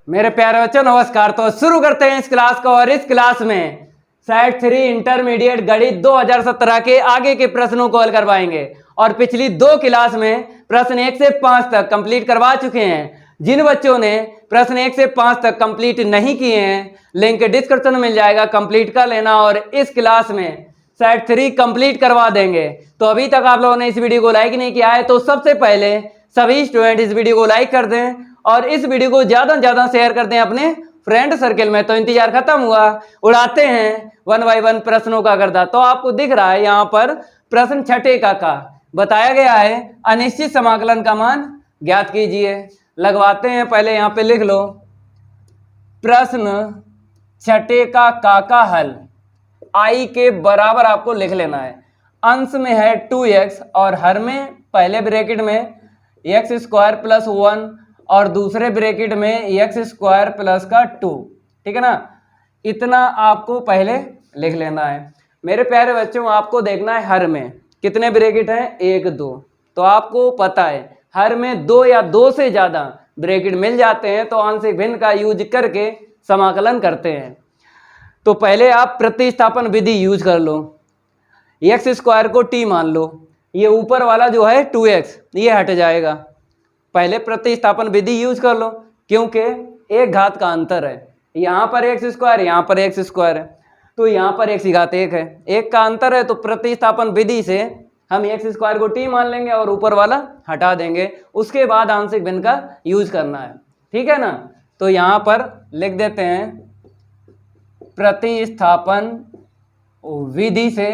मेरे प्यारे बच्चों नमस्कार। तो शुरू करते हैं इस क्लास को। और इस क्लास में सेट 3 इंटरमीडिएट गणित 2017 के आगे के प्रश्नों को हल करवाएंगे। और पिछली 2 क्लास में प्रश्न 1 से 5 तक कंप्लीट करवा चुके हैं। जिन बच्चों ने प्रश्न 1 से 5 तक कंप्लीट नहीं किए हैं, लिंक डिस्क्रिप्शन में मिल जाएगा, कंप्लीट कर लेना। और इस क्लास में सेट 3 कंप्लीट करवा देंगे। तो अभी तक आप लोगों ने इस वीडियो को लाइक नहीं किया है तो सबसे पहले सभी स्टूडेंट इस वीडियो को लाइक कर दें और इस वीडियो को ज्यादा से ज्यादा शेयर कर दें अपने फ्रेंड सर्कल में। तो इंतजार खत्म हुआ, उड़ाते हैं 1 बाय 1 प्रश्नों का गर्दा। तो आपको दिख रहा है यहाँ पर प्रश्न 6 का बताया गया है, अनिश्चित समाकलन का मान ज्ञात कीजिए। लगवाते हैं, पहले यहाँ पे लिख लो प्रश्न 6 का हल आई के बराबर आपको लिख लेना है। अंश में है 2x और हर में पहले ब्रैकेट में x² + 1 और दूसरे ब्रैकेट में x² + 2। ठीक है ना, इतना आपको पहले लिख लेना है। मेरे प्यारे बच्चों आपको देखना है हर में कितने ब्रैकेट हैं, 1 2। तो आपको पता है हर में 2 या 2 से ज़्यादा ब्रैकेट मिल जाते हैं तो आंशिक भिन्न का यूज करके समाकलन करते हैं। तो पहले आप प्रतिस्थापन विधि यूज कर लो। x² को t मान लो, ये ऊपर वाला जो है 2x ये हट जाएगा। पहले प्रतिस्थापन विधि यूज कर लो क्योंकि एक घात का अंतर है। यहाँ पर x², यहाँ पर x² है तो यहाँ पर x⁻1 है, एक का अंतर है। तो प्रतिस्थापन विधि से हम x² को t मान लेंगे और ऊपर वाला हटा देंगे। उसके बाद आंशिक भिन्न का यूज करना है, ठीक है ना। तो यहाँ पर लिख देते हैं प्रतिस्थापन विधि से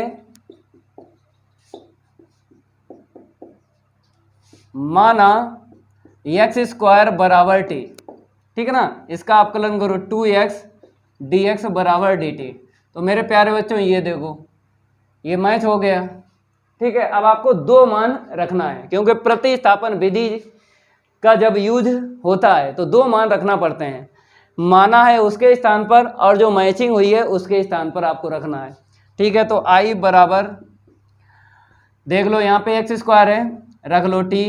माना x² बराबर t। ठीक है ना, इसका अपकलन करो 2x dx बराबर dt। तो मेरे प्यारे बच्चों ये देखो ये मैच हो गया। ठीक है, अब आपको 2 मान रखना है क्योंकि प्रतिस्थापन विधि का जब यूज होता है तो 2 मान रखना पड़ते हैं। माना है उसके स्थान पर और जो मैचिंग हुई है उसके स्थान पर आपको रखना है। ठीक है, तो i बराबर देख लो यहाँ पे x² है, रख लो t,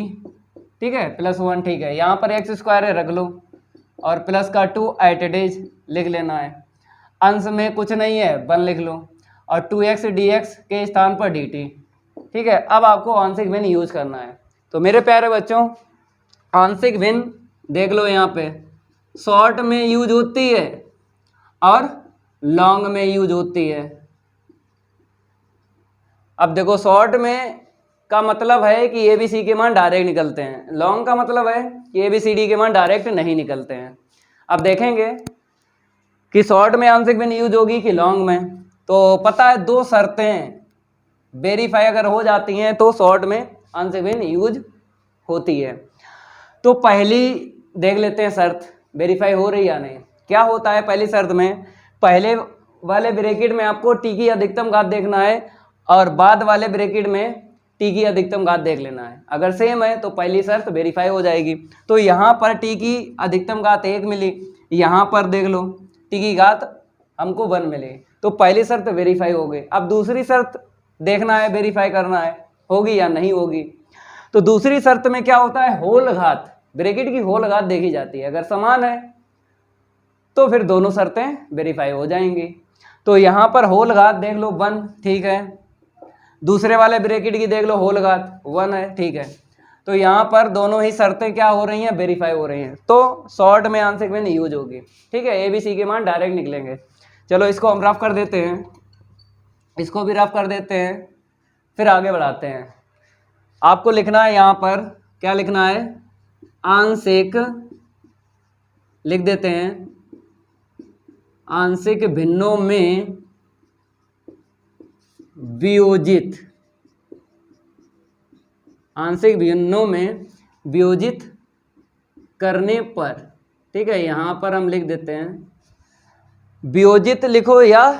ठीक है, +1, ठीक है, यहाँ पर x² है रख लो और प्लस का 2 एट डेज लिख लेना है। अंश में कुछ नहीं है 1 लिख लो और 2x dx के स्थान पर dt। ठीक है, अब आपको आंशिक भिन्न यूज करना है। तो मेरे प्यारे बच्चों आंशिक भिन्न देख लो यहाँ पे शॉर्ट में यूज होती है और लॉन्ग में यूज होती है। अब देखो शॉर्ट में का मतलब है कि ABC के मान डायरेक्ट निकलते हैं, लॉन्ग का मतलब है कि ABCD के मान डायरेक्ट नहीं निकलते हैं। अब देखेंगे कि शॉर्ट में आंशिक भिन्न यूज होगी कि लॉन्ग में। तो पता है 2 शर्तें वेरीफाई अगर हो जाती हैं तो शॉर्ट में आंशिक भिन्न यूज होती है। तो पहली देख लेते हैं शर्त वेरीफाई हो रही या नहीं। क्या होता है पहली शर्त में, पहले वाले ब्रैकेट में आपको t की अधिकतम घात देखना है और बाद वाले ब्रैकेट में t की अधिकतम घात देख लेना है। अगर सेम है तो पहली शर्त वेरीफाई हो जाएगी। तो यहाँ पर t की अधिकतम घात 1 मिली, यहाँ पर देख लो t की घात हमको 1 मिली, तो पहली शर्त वेरीफाई हो गई। अब दूसरी शर्त देखना है, वेरीफाई करना है होगी या नहीं होगी। तो दूसरी शर्त में क्या होता है, होल घात, ब्रैकेट की होल घात देखी जाती है। अगर समान है तो फिर दोनों शर्तें वेरीफाई हो जाएंगी। तो यहाँ पर होल घात देख लो 1, ठीक है, दूसरे वाले ब्रैकेट की देख लो होल घात 1 है, ठीक है। तो यहाँ पर दोनों ही शर्तें क्या हो रही हैं, वेरीफाई हो रही हैं। तो शॉर्ट में आंशिक भिन्न यूज होगी। ठीक है, ABC के मान डायरेक्ट निकलेंगे। चलो इसको हम रफ कर देते हैं, इसको भी रफ कर देते हैं, फिर आगे बढ़ाते हैं। आपको लिखना है यहाँ पर क्या लिखना है, आंशिक लिख देते हैं आंशिक भिन्नों में वियोजित, आंशिक भिन्नों में वियोजित करने पर। ठीक है, यहाँ पर हम लिख देते हैं वियोजित लिखो या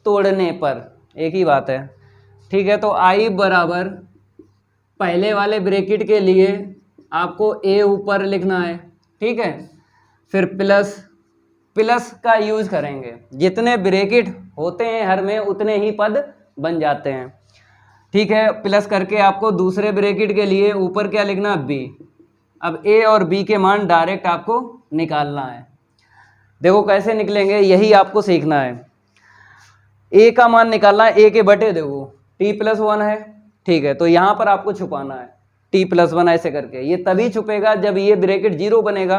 तोड़ने पर, एक ही बात है। ठीक है, तो i बराबर पहले वाले ब्रैकेट के लिए आपको a ऊपर लिखना है, ठीक है, फिर प्लस का यूज करेंगे। जितने ब्रैकेट होते हैं हर में उतने ही पद बन जाते हैं। ठीक है, प्लस करके आपको दूसरे ब्रैकेट के लिए ऊपर क्या लिखना, b। अब a और b के मान डायरेक्ट आपको निकालना है। देखो कैसे निकलेंगे, यही आपको सीखना है। ए का मान निकालना है, ए के बटे देखो t+1 है, ठीक है, तो यहाँ पर आपको छुपाना है t+1 ऐसे करके। ये तभी छुपेगा जब ये ब्रैकेट 0 बनेगा।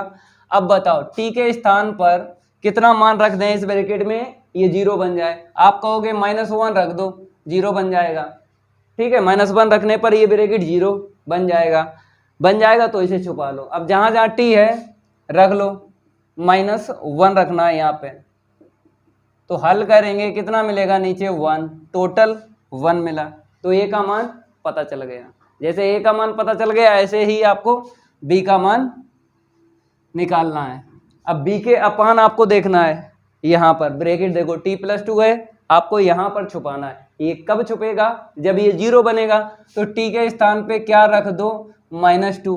अब बताओ t के स्थान पर कितना मान रख दें इस ब्रैकेट में, ये 0 बन जाए। आप कहोगे -1 रख दो, 0 बन जाएगा, ठीक है, -1 रखने पर ये ब्रैकेट 0 बन जाएगा, तो इसे छुपा लो। अब जहाँ जहाँ t है रख लो, -1 रखना है यहाँ पे, तो हल करेंगे कितना मिलेगा नीचे 1, टोटल 1 मिला, तो ए का मान पता चल गया। जैसे ए का मान पता चल गया ऐसे ही आपको बी का मान निकालना है। अब बी के अपान आपको देखना है, यहाँ पर ब्रैकेट देखो t+2 है, आपको यहाँ पर छुपाना है। ये कब छुपेगा, जब ये 0 बनेगा, तो t के स्थान पे क्या रख दो, -2,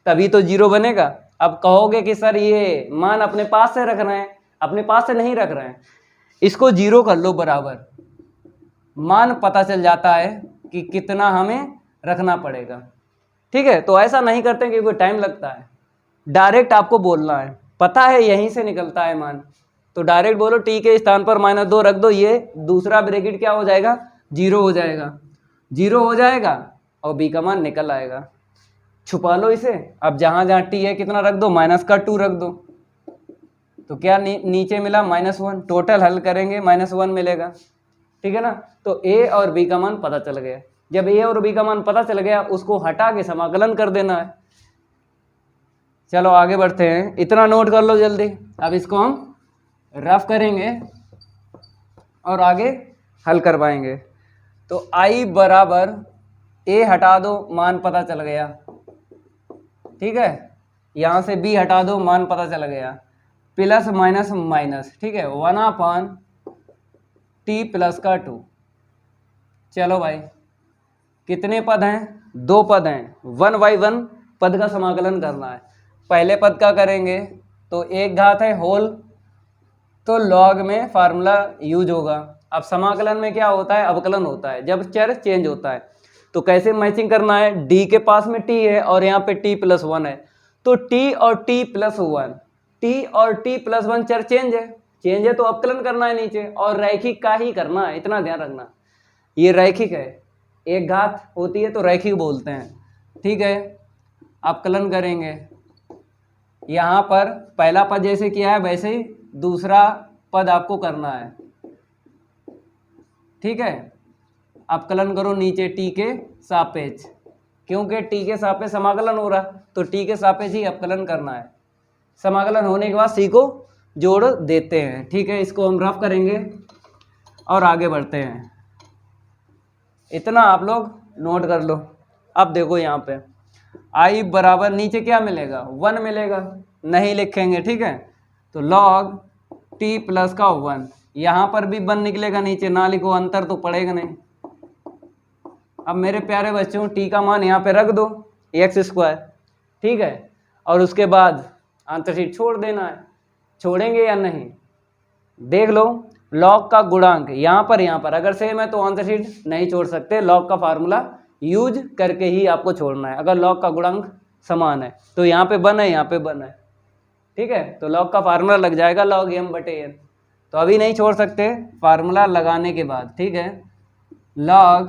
तभी तो 0 बनेगा। अब कहोगे कि सर ये मान अपने पास से रख रहे हैं, अपने पास से नहीं रख रहे हैं, इसको 0 कर लो बराबर, मान पता चल जाता है कि कितना हमें रखना पड़ेगा, ठीक है। तो ऐसा नहीं करते क्योंकि टाइम लगता है, डायरेक्ट आपको बोलना है, पता है यहीं से निकलता है मान, तो डायरेक्ट बोलो t के स्थान पर -2 रख दो, ये दूसरा ब्रैकेट क्या हो जाएगा, 0 हो जाएगा, 0 हो जाएगा और b का मान निकल आएगा। छुपा लो इसे। अब जहाँ जहाँ t है कितना रख दो, -2 रख दो, तो क्या नीचे मिला -1, टोटल हल करेंगे -1 मिलेगा, ठीक है ना। तो a और b का मान पता चल गया। जब a और b का मान पता चल गया, उसको हटा के समाकलन कर देना है। चलो आगे बढ़ते हैं, इतना नोट कर लो जल्दी। अब इसको हम रफ करेंगे और आगे हल करवाएंगे। तो i बराबर a हटा दो, मान पता चल गया, ठीक है, यहाँ से b हटा दो, मान पता चल गया, प्लस माइनस माइनस, ठीक है, 1/t+2। चलो भाई कितने पद हैं, 2 पद हैं, 1/1 पद का समाकलन करना है। पहले पद का करेंगे तो 1 घात है होल, तो लॉग में फार्मूला यूज होगा। अब समाकलन में क्या होता है, अवकलन होता है जब चर चेंज होता है। तो कैसे मैचिंग करना है, d के पास में t है और यहाँ पे t+1 है, तो t और t+1, t और t+1 चर चेंज है तो अवकलन करना है नीचे, और रैखिक का ही करना है, इतना ध्यान रखना। ये रैखिक है, 1 घात होती है तो रैखिक बोलते हैं, ठीक है। अवकलन करेंगे, यहाँ पर पहला पद जैसे किया है वैसे ही दूसरा पद आपको करना है, ठीक है। अवकलन करो नीचे t के सापेक्ष, क्योंकि t के सापेक्ष समाकलन हो रहा, तो t के सापेक्ष ही अवकलन करना है। समाकलन होने के बाद c को जोड़ देते हैं, ठीक है। इसको हम रफ करेंगे और आगे बढ़ते हैं, इतना आप लोग नोट कर लो। अब देखो यहाँ पे i बराबर नीचे क्या मिलेगा, 1 मिलेगा, नहीं लिखेंगे, ठीक है, तो log t+1, यहाँ पर भी 1 निकलेगा, नीचे ना लिखो, अंतर तो पड़ेगा नहीं। अब मेरे प्यारे बच्चों t का मान यहाँ पे रख दो x², ठीक है, और उसके बाद आंतरशीट छोड़ देना है। छोड़ेंगे या नहीं देख लो। log का गुणांक यहाँ पर अगर सेम है तो आंतरशीट नहीं छोड़ सकते, log का फार्मूला यूज करके ही आपको छोड़ना है। अगर log का गुणांक समान है तो यहाँ पे 1 है, यहाँ पे 1 है, ठीक है, तो log का फार्मूला लग जाएगा log m/n। तो अभी नहीं छोड़ सकते, फार्मूला लगाने के बाद, ठीक है। log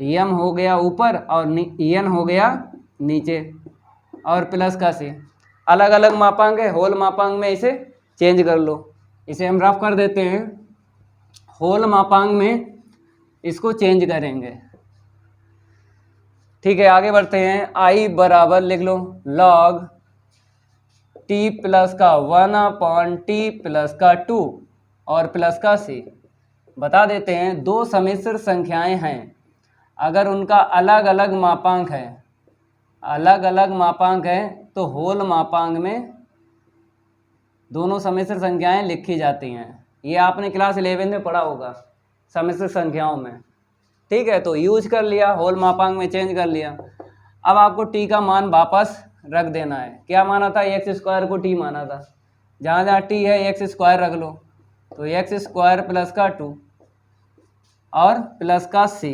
m हो गया ऊपर और n हो गया नीचे, और प्लस का c, अलग अलग मापांक है, होल मापांक में इसे चेंज कर लो। इसे हम रफ कर देते हैं, होल मापांक में इसको चेंज करेंगे, ठीक है। आगे बढ़ते हैं, i बराबर लिख लो log t+1/t+2 और प्लस का c। बता देते हैं, 2 सम्मिश्र संख्याएं हैं, अगर उनका अलग अलग मापांक है तो होल मापांक में दोनों सम्मिश्र संख्याएं लिखी जाती हैं। ये आपने क्लास 11 में पढ़ा होगा सम्मिश्र संख्याओं में, ठीक है। तो यूज कर लिया, होल मापांक में चेंज कर लिया। अब आपको t का मान वापस रख देना है। क्या माना था, x² को t माना था, जहाँ जहाँ t है x² रख लो, तो x² प्लस का 2 और प्लस का c।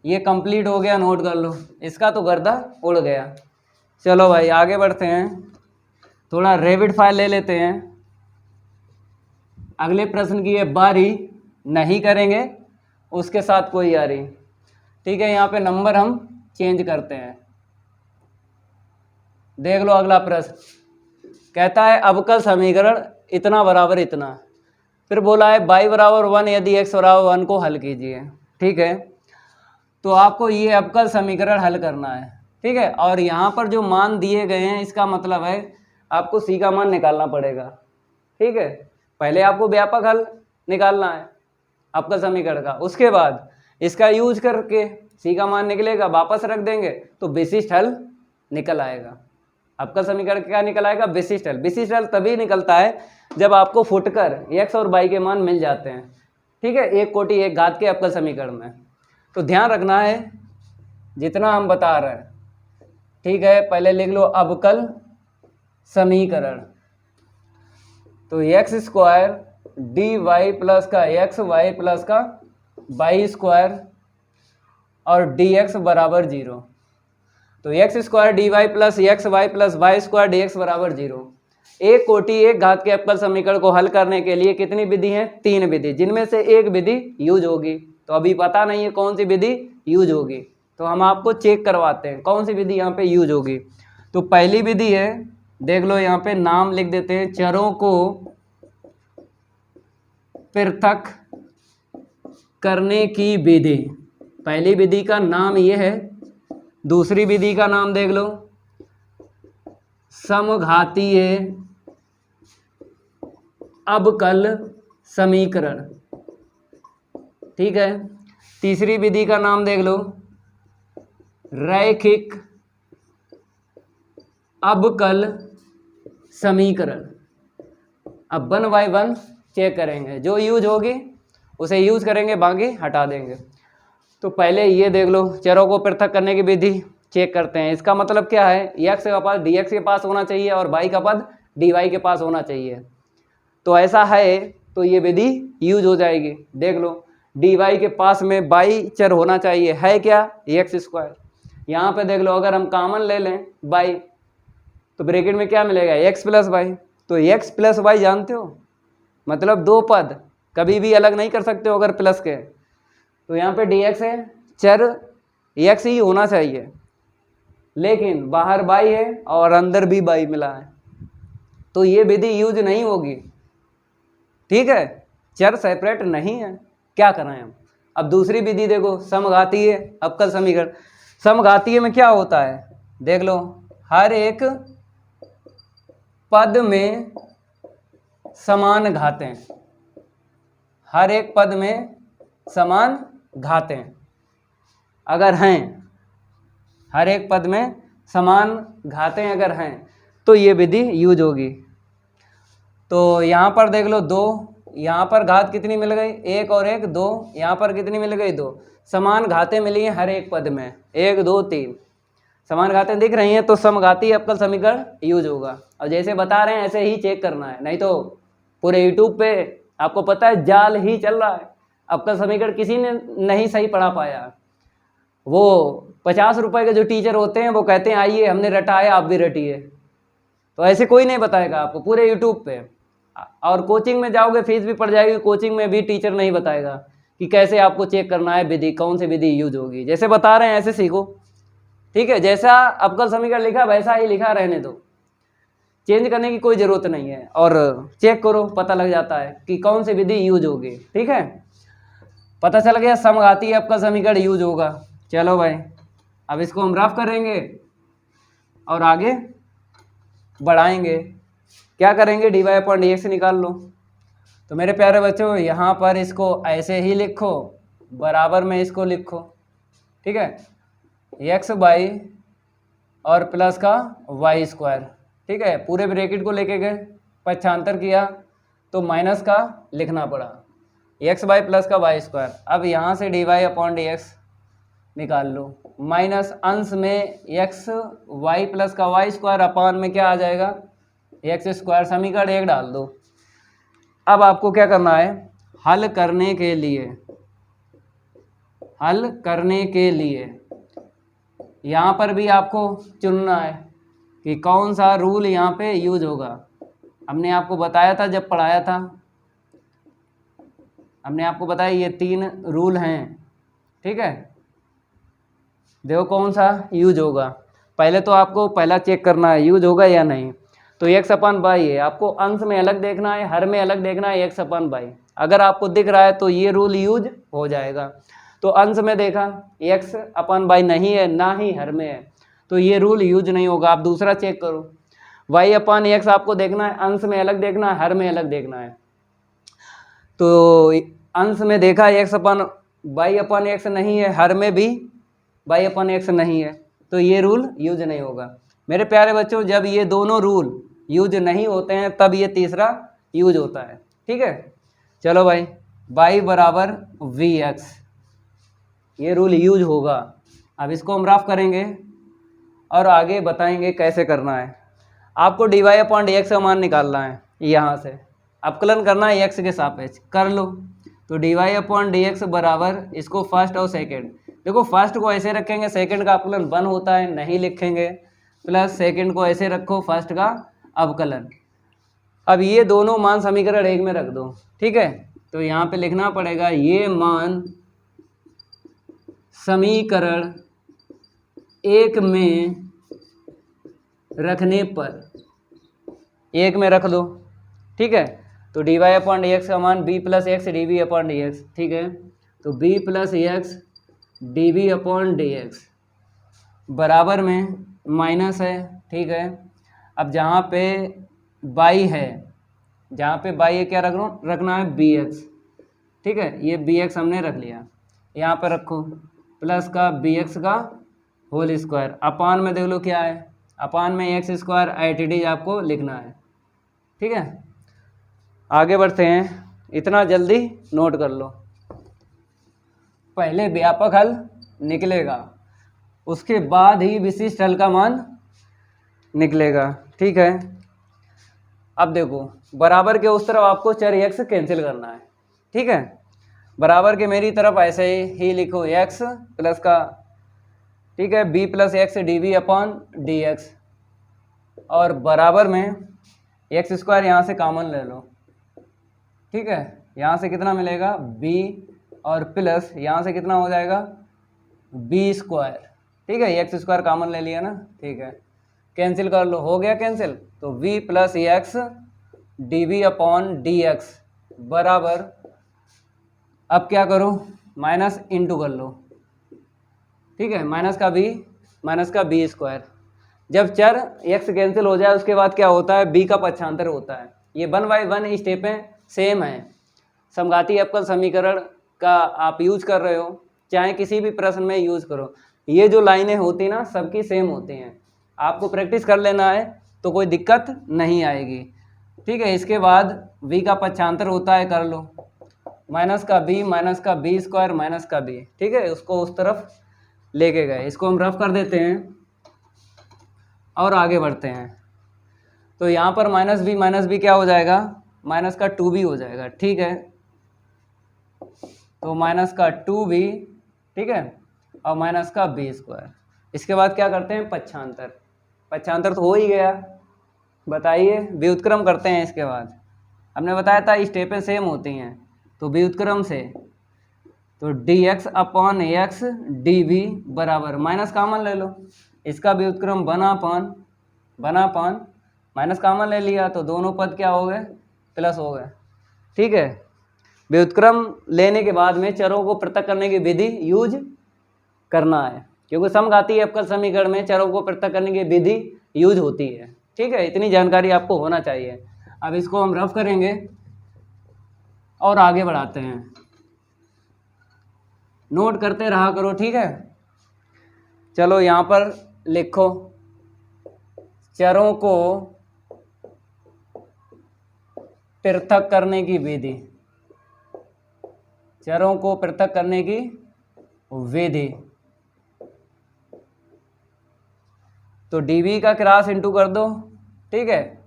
ये कंप्लीट हो गया, नोट कर लो। इसका तो गर्दा उड़ गया। चलो भाई आगे बढ़ते हैं, थोड़ा रैपिड फायर ले लेते हैं। अगले प्रश्न की ये बारी नहीं करेंगे, उसके साथ कोई यारी। ठीक है, यहाँ पे नंबर हम चेंज करते हैं। देख लो अगला प्रश्न, कहता है अवकल समीकरण इतना बराबर इतना, फिर बोला है y बराबर 1 यदि x बराबर 1 को हल कीजिए। ठीक है, तो आपको ये अवकल समीकरण हल करना है। ठीक है, और यहाँ पर जो मान दिए गए हैं इसका मतलब है आपको c का मान निकालना पड़ेगा। ठीक है, पहले आपको व्यापक हल निकालना है अवकल समीकरण का, उसके बाद इसका यूज करके c का मान निकलेगा, वापस रख देंगे तो विशिष्ट हल निकल आएगा। अवकल समीकरण क्या निकल आएगा? विशिष्ट हल। विशिष्ट हल तभी निकलता है जब आपको फुटकर x और y के मान मिल जाते हैं। ठीक है, एक कोटि एक घात के अवकल समीकरण में। तो ध्यान रखना है जितना हम बता रहे हैं। ठीक है, पहले लिख लो अवकल समीकरण। तो X square D Y plus का एक्स वाई प्लस का वाई स्क्वायर और डी एक्स बराबर 0। तो X square D Y plus X Y plus Y square D X बराबर 0। एक कोटि एक घात के अवकल समीकरण को हल करने के लिए कितनी विधि हैं? 3 विधि, जिनमें से एक विधि यूज होगी। तो अभी पता नहीं है कौन सी विधि यूज होगी, तो हम आपको चेक करवाते हैं कौन सी विधि यहाँ पे यूज होगी। तो पहली विधि है, देख लो यहाँ पे नाम लिख देते हैं, चरों को पृथक करने की विधि। पहली विधि का नाम ये है। दूसरी विधि का नाम देख लो, समघातीय अवकल समीकरण। ठीक है, तीसरी विधि का नाम देख लो, रैखिक अवकल समीकरण। अब 1 बाय 1 चेक करेंगे, जो यूज होगी उसे यूज करेंगे, बाकी हटा देंगे। तो पहले ये देख लो, चरों को पृथक करने की विधि चेक करते हैं। इसका मतलब क्या है? एक्स का पद डी एक्स के पास होना चाहिए और वाई का पद डी वाई के पास होना चाहिए। तो ऐसा है तो ये विधि यूज हो जाएगी। देख लो, डी वाई के पास में वाई चर होना चाहिए, है क्या? X square. यहाँ पे देख लो, अगर हम कॉमन ले लें वाई, तो ब्रैकेट में क्या मिलेगा? X plus Y. तो एक्स प्लस वाई जानते हो, मतलब दो पद कभी भी अलग नहीं कर सकते हो अगर प्लस के। तो यहाँ पे डी एक्स है, चर एक्स ही होना चाहिए, लेकिन बाहर बाई है और अंदर भी बाई मिला है, तो ये विधि यूज नहीं होगी। ठीक है, चर सेपरेट नहीं है, क्या करें हम। अब दूसरी विधि देखो, समघातीय अवकल समीकरण। समघातीय में क्या होता है? देख लो, हर एक पद में समान घातें, हर एक पद में समान घातें अगर हैं, हर एक पद में समान घातें अगर हैं तो ये विधि यूज होगी। तो यहाँ पर देख लो 2, यहाँ पर घात कितनी मिल गई? 1 और 1 2, यहाँ पर कितनी मिल गई? 2। समान घातें मिली हैं हर एक पद में, 1 2 3 समान घातें दिख रही हैं, तो समघातीय अवकल समीकरण यूज होगा। और जैसे बता रहे हैं ऐसे ही चेक करना है, नहीं तो पूरे यूट्यूब पे आपको पता है जाल ही चल रहा है। अवकल समीकरण किसी ने नहीं सही पढ़ा पाया। वो 50 रुपए के जो टीचर होते हैं वो कहते हैं आइए हमने रटा है आप भी रटिए, तो ऐसे कोई नहीं बताएगा आपको पूरे यूट्यूब पे। और कोचिंग में जाओगे फीस भी पड़ जाएगी, कोचिंग में भी टीचर नहीं बताएगा कि कैसे आपको चेक करना है विधि, कौन सी विधि यूज होगी। जैसे बता रहे हैं ऐसे सीखो। ठीक है, जैसा अवकल समीकरण लिखा वैसा ही लिखा रहने दो, चेंज करने की कोई ज़रूरत नहीं है। और चेक करो, पता लग जाता है कि कौन सी विधि यूज होगी। ठीक है, पता चल गया समघातीय अवकल समीकरण यूज होगा। चलो भाई, अब इसको हम रफ करेंगे और आगे बढ़ाएंगे। क्या करेंगे? D Y upon D X निकाल लो। तो मेरे प्यारे बच्चों, यहाँ पर इसको ऐसे ही लिखो, बराबर में इसको लिखो। ठीक है, एक्स वाई और प्लस का वाई स्क्वायर। ठीक है, पूरे ब्रैकेट को लेके गए, पक्षांतर किया तो माइनस का लिखना पड़ा, एक्स वाई प्लस का वाई स्क्वायर। अब यहाँ से D Y upon D X निकाल लो, माइनस अंश में एक्स वाई प्लस का वाई स्क्वायर, अपान में क्या आ जाएगा? X square. समीकरण 1 डाल दो। अब आपको क्या करना है? हल करने के लिए यहाँ पर भी आपको चुनना है कि कौन सा रूल यहाँ पे यूज होगा। हमने आपको बताया था जब पढ़ाया था, हमने आपको बताया ये 3 रूल हैं, ठीक है। देखो कौन सा यूज होगा, पहले तो आपको पहला चेक करना है यूज होगा या नहीं। तो x/y है, आपको अंश में अलग देखना है, हर में अलग देखना है x/y। अगर आपको दिख रहा है तो ये रूल यूज हो जाएगा। तो अंश में देखा x/y नहीं है, ना ही हर में है, तो ये रूल यूज नहीं होगा। आप दूसरा चेक करो, y/x आपको देखना है, अंश में अलग देखना है, हर में अलग देखना है। तो अंश में देखा y/x नहीं है, हर में भी y/x नहीं है, तो ये रूल यूज नहीं होगा। मेरे प्यारे बच्चों, जब ये दोनों रूल यूज नहीं होते हैं तब ये तीसरा यूज होता है, ठीक है। चलो भाई, y बराबर vx, ये रूल यूज होगा। अब इसको हम रफ करेंगे और आगे बताएंगे कैसे करना है। आपको dy/dx का मान निकालना है, यहाँ से अवकलन करना है x के सापेक्ष, कर लो। तो dy/dx बराबर, इसको फर्स्ट और सेकंड, देखो फर्स्ट को ऐसे रखेंगे, सेकंड का अवकलन 1 होता है, नहीं लिखेंगे, प्लस सेकंड को ऐसे रखो, फर्स्ट का अवकलन। अब ये दोनों मान समीकरण 1 में रख दो, ठीक है। तो यहाँ पे लिखना पड़ेगा ये मान समीकरण 1 में रखने पर 1 में रख दो, ठीक है। तो dy/dx का मान b + x dv/dx, ठीक है। तो b + x dv/dx बराबर में माइनस है, ठीक है। अब जहाँ पे y है, जहाँ पे y है क्या रखना है bx, ठीक है। ये bx हमने रख लिया, यहाँ पर रखो प्लस का bx का होल स्क्वायर, अपान में देख लो क्या है, अपान में x² ITD आपको लिखना है, ठीक है। आगे बढ़ते हैं, इतना जल्दी नोट कर लो। पहले व्यापक हल निकलेगा, उसके बाद ही विशिष्ट हल का मान निकलेगा, ठीक है। अब देखो, बराबर के उस तरफ आपको चर x कैंसिल करना है, ठीक है। बराबर के मेरी तरफ ऐसे ही लिखो x प्लस का, ठीक है, b + x dv/dx, और बराबर में x² यहाँ से कॉमन ले लो, ठीक है। यहाँ से कितना मिलेगा b, और प्लस यहाँ से कितना हो जाएगा b², ठीक है। x² कॉमन ले लिया ना, ठीक है। कैंसिल कर लो, हो गया कैंसिल। तो v + x dv/dx बराबर, अब क्या करो, माइनस इंटू कर लो, ठीक है। माइनस का b²। जब चर x कैंसिल हो जाए उसके बाद क्या होता है, b का पक्षांतर होता है। ये 1/1 स्टेपें सेम हैं, समघाती अवकल समीकरण का आप यूज कर रहे हो, चाहे किसी भी प्रश्न में यूज करो, ये जो लाइनें होती ना सबकी सेम होती हैं। आपको प्रैक्टिस कर लेना है तो कोई दिक्कत नहीं आएगी, ठीक है। इसके बाद v का पक्षांतर होता है, कर लो, माइनस का b माइनस का b, ठीक है। उसको उस तरफ लेके गए, इसको हम रफ कर देते हैं और आगे बढ़ते हैं। तो यहाँ पर माइनस b क्या हो जाएगा, माइनस का 2b हो जाएगा, ठीक है। तो माइनस का 2b, ठीक है, और माइनस का b²। इसके बाद क्या करते हैं, पक्षांतर तो हो ही गया। बताइए, व्युत्क्रम करते हैं। इसके बाद हमने बताया था स्टेपें सेम होती हैं, तो व्युत्क्रम से, तो dx/x dv बराबर, माइनस कॉमन ले लो, इसका व्युत्क्रम बनापान माइनस कॉमन ले लिया, तो दोनों पद क्या हो गए, प्लस हो गए, ठीक है। व्युत्क्रम लेने के बाद में चरों को पृथक करने की विधि यूज करना है, क्योंकि समघाती अवकल समीकरण में चरों को पृथक करने की विधि यूज होती है, ठीक है। इतनी जानकारी आपको होना चाहिए। अब इसको हम रफ करेंगे और आगे बढ़ाते हैं, नोट करते रहा करो, ठीक है। चलो यहाँ पर लिखो, चरों को पृथक करने की विधि, चरों को पृथक करने की विधि। तो dv का क्रॉस इंटू कर दो, ठीक है,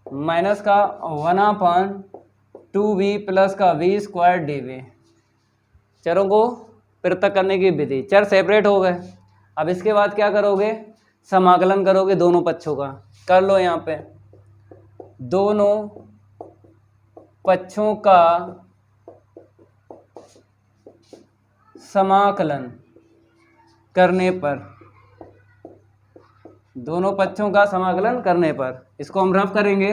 माइनस का 1/2v प्लस का v² dv। चरों को पृथक करने की विधि, चर सेपरेट हो गए। अब इसके बाद क्या करोगे, समाकलन करोगे दोनों पक्षों का, कर लो। यहाँ पे दोनों पक्षों का समाकलन करने पर, दोनों पक्षों का समाकलन करने पर, इसको हम रफ करेंगे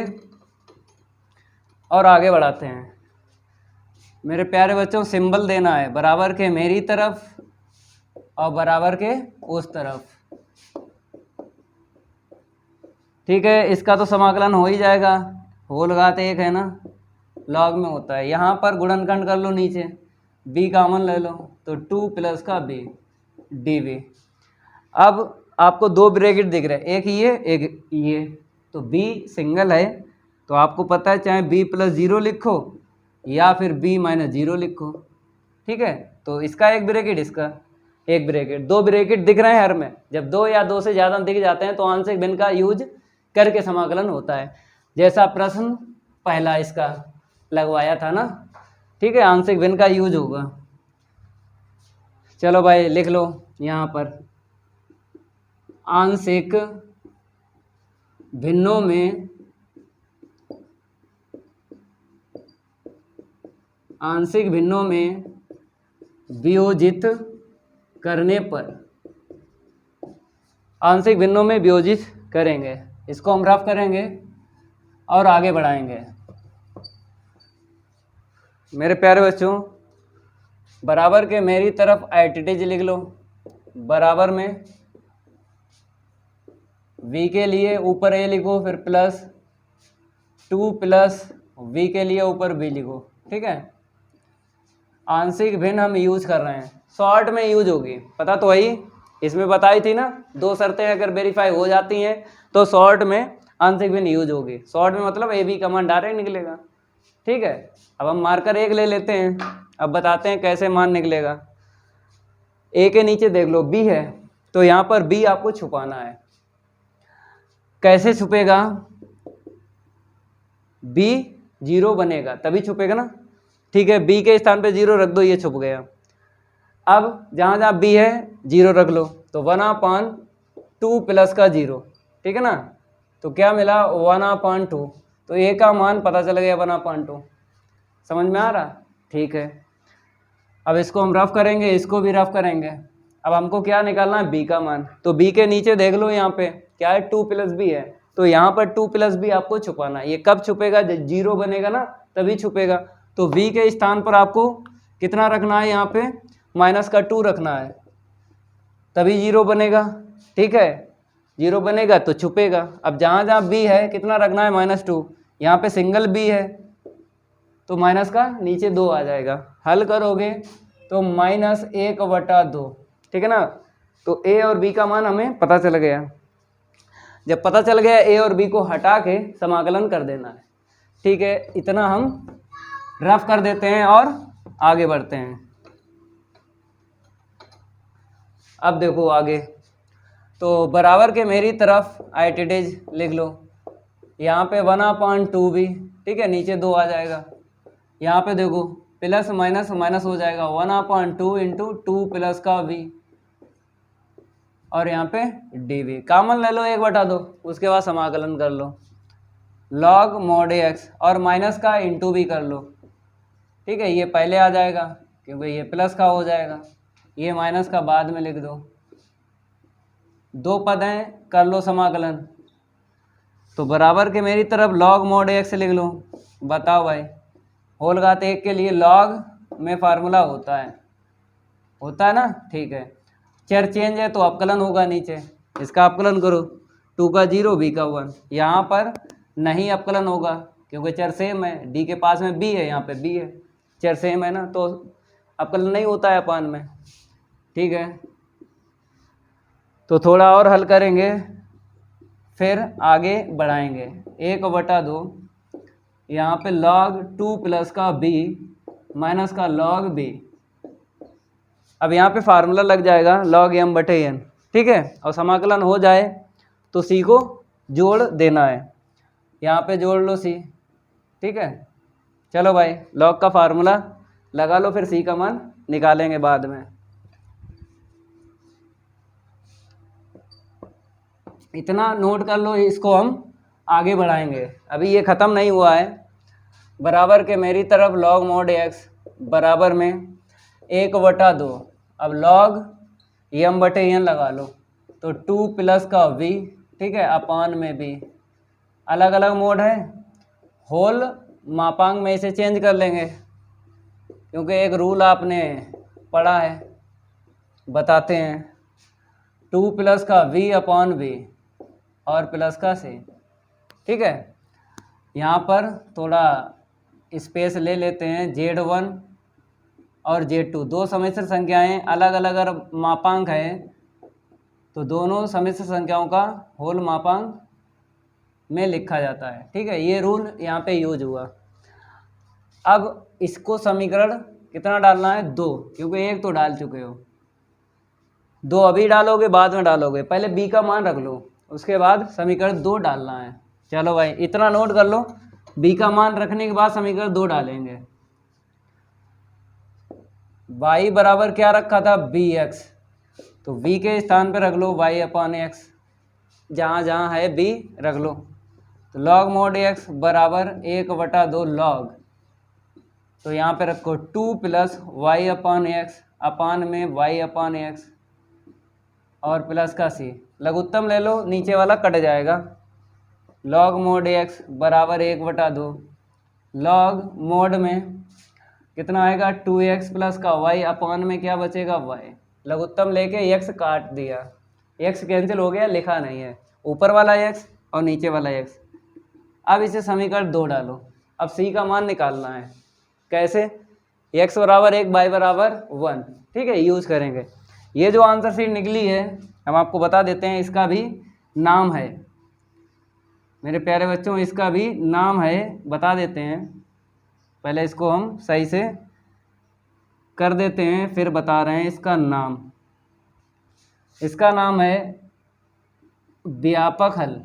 और आगे बढ़ाते हैं। मेरे प्यारे बच्चों, सिंबल देना है बराबर के मेरी तरफ और बराबर के उस तरफ। ठीक है, इसका तो समाकलन हो ही जाएगा, होल घात 1 है ना, लॉग में होता है। यहाँ पर गुणनखंड कर लो, नीचे b कॉमन ले लो तो 2 प्लस का b dv। अब आपको दो ब्रैकेट दिख रहे हैं, एक ये, तो b सिंगल है तो आपको पता है चाहे b + 0 लिखो या फिर b - 0 लिखो। ठीक है, तो इसका एक ब्रैकेट, इसका एक ब्रैकेट, दो ब्रैकेट दिख रहे हैं हर में। जब दो या दो से ज़्यादा दिख जाते हैं तो आंशिक भिन्न का यूज करके समाकलन होता है, जैसा प्रश्न पहला इसका लगवाया था ना। ठीक है, आंशिक भिन्न का यूज होगा। चलो भाई लिख लो यहाँ पर, आंशिक भिन्नों में वियोजित करने पर, आंशिक भिन्नों में वियोजित करेंगे, इसको हम रफ करेंगे और आगे बढ़ाएंगे। मेरे प्यारे बच्चों, बराबर के मेरी तरफ एटीज लिख लो, बराबर में v के लिए ऊपर a लिखो, फिर प्लस 2 प्लस v के लिए ऊपर b लिखो। ठीक है, आंशिक भिन्न हम यूज कर रहे हैं, शॉर्ट में यूज होगी, पता तो वही इसमें बताई थी ना, दो शर्तें अगर वेरीफाई हो जाती हैं तो शॉर्ट में आंशिक भिन्न यूज होगी। शॉर्ट में मतलब ए बी कमांड डायरेक्ट निकलेगा। ठीक है, अब हम मार्कर 1 ले लेते हैं, अब बताते हैं कैसे मान निकलेगा। ए के नीचे देख लो b है, तो यहाँ पर b आपको छुपाना है। कैसे छुपेगा? b 0 बनेगा तभी छुपेगा ना। ठीक है, b के स्थान पे 0 रख दो, ये छुप गया। अब जहाँ जहाँ b है 0 रख लो, तो 1/2 प्लस का 0। ठीक है ना, तो क्या मिला 1/2, तो a का मान पता चल गया 1/2। समझ में आ रहा? ठीक है, अब इसको हम रफ करेंगे, इसको भी रफ करेंगे। अब हमको क्या निकालना है? b का मान। तो b के नीचे देख लो, यहाँ पे क्या है 2 + b है, तो यहाँ पर 2 + b आपको छुपाना है। ये कब छुपेगा? जब 0 बनेगा ना तभी छुपेगा। तो v के स्थान पर आपको कितना रखना है? यहाँ पे -2 रखना है, तभी 0 बनेगा। ठीक है, 0 बनेगा तो छुपेगा। अब जहाँ जहाँ b है कितना रखना है? -2। यहाँ पे सिंगल b है तो माइनस का नीचे 2 आ जाएगा। हल करोगे तो -1/2। ठीक है ना, तो a और b का मान हमें पता चल गया। जब पता चल गया, a और b को हटा के समाकलन कर देना है। ठीक है, इतना हम रफ कर देते हैं और आगे बढ़ते हैं। अब देखो आगे, तो बराबर के मेरी तरफ एटीज लिख लो, यहाँ पे 1/2b। ठीक है, नीचे 2 आ जाएगा। यहाँ पे देखो प्लस माइनस माइनस हो जाएगा, 1/2 × 2 प्लस का v, और यहाँ पे dv कॉमन ले लो, 1/2, उसके बाद समाकलन कर लो, log mod x, और माइनस का इंटू भी कर लो। ठीक है, ये पहले आ जाएगा क्योंकि ये प्लस का हो जाएगा, ये माइनस का बाद में लिख दो। दो पद हैं, कर लो समाकलन। तो बराबर के मेरी तरफ log mod x लिख लो। बताओ भाई, होल घात 1 के लिए log में फार्मूला होता है ना। ठीक है, चर चेंज है तो अपकलन होगा नीचे, इसका अपकलन करो, 2 का 0 b का 1। यहाँ पर नहीं अपकलन होगा क्योंकि चर सेम है, d के पास में b है, यहाँ पे b है, चर सेम है ना, तो अपकलन नहीं होता है अपान में। ठीक है, तो थोड़ा और हल करेंगे फिर आगे बढ़ाएंगे। 1/2, यहाँ पे log 2 प्लस का b माइनस का log b। अब यहाँ पे फार्मूला लग जाएगा log m/n। ठीक है, और समाकलन हो जाए तो c को जोड़ देना है, यहाँ पे जोड़ लो c। ठीक है, चलो भाई log का फार्मूला लगा लो, फिर c का मान निकालेंगे बाद में। इतना नोट कर लो, इसको हम आगे बढ़ाएंगे, अभी ये ख़त्म नहीं हुआ है। बराबर के मेरी तरफ log mod x बराबर में 1/2। अब log m बटे n लगा लो, तो 2 प्लस का v, ठीक है, अपान में b। अलग अलग मोड है, होल मापांक में इसे चेंज कर लेंगे क्योंकि एक रूल आपने पढ़ा है, बताते हैं। 2 प्लस का v अपान v और प्लस का c, ठीक है। यहाँ पर थोड़ा स्पेस ले लेते हैं। Z1 और Z2 दो सम्मिश्र संख्याएं, अलग अलग अगर मापांक है तो दोनों सम्मिश्र संख्याओं का होल मापांक में लिखा जाता है, ठीक है। ये रूल यहाँ पे यूज हुआ। अब इसको समीकरण कितना डालना है? 2, क्योंकि एक तो डाल चुके हो, 2 अभी डालोगे, बाद में डालोगे। पहले b का मान रख लो, उसके बाद समीकरण 2 डालना है। चलो भाई इतना नोट कर लो, b का मान रखने के बाद समीकरण 2 डालेंगे। y बराबर क्या रखा था? bx, तो v के स्थान पे रख लो y अपान x, जहाँ जहाँ है b रख लो। तो log mod x बराबर 1/2 log, तो यहाँ पे रखो 2 प्लस y अपान x अपान में y अपान x और प्लस का c। लघुत्तम ले लो, नीचे वाला कट जाएगा। log mod x बराबर 1/2 log mod में कितना आएगा? 2x प्लस का y अपान में क्या बचेगा? y। लघुत्तम लेके x काट दिया, x कैंसिल हो गया, लिखा नहीं है, ऊपर वाला x और नीचे वाला x। अब इसे समीकरण 2 डालो। अब c का मान निकालना है। कैसे? x बराबर 1 y बराबर 1, ठीक है, यूज करेंगे। ये जो आंसर शीट निकली है हम आपको बता देते हैं, इसका भी नाम है मेरे प्यारे बच्चों, इसका भी नाम है, बता देते हैं। पहले इसको हम सही से कर देते हैं, फिर बता रहे हैं इसका नाम। इसका नाम है व्यापक हल।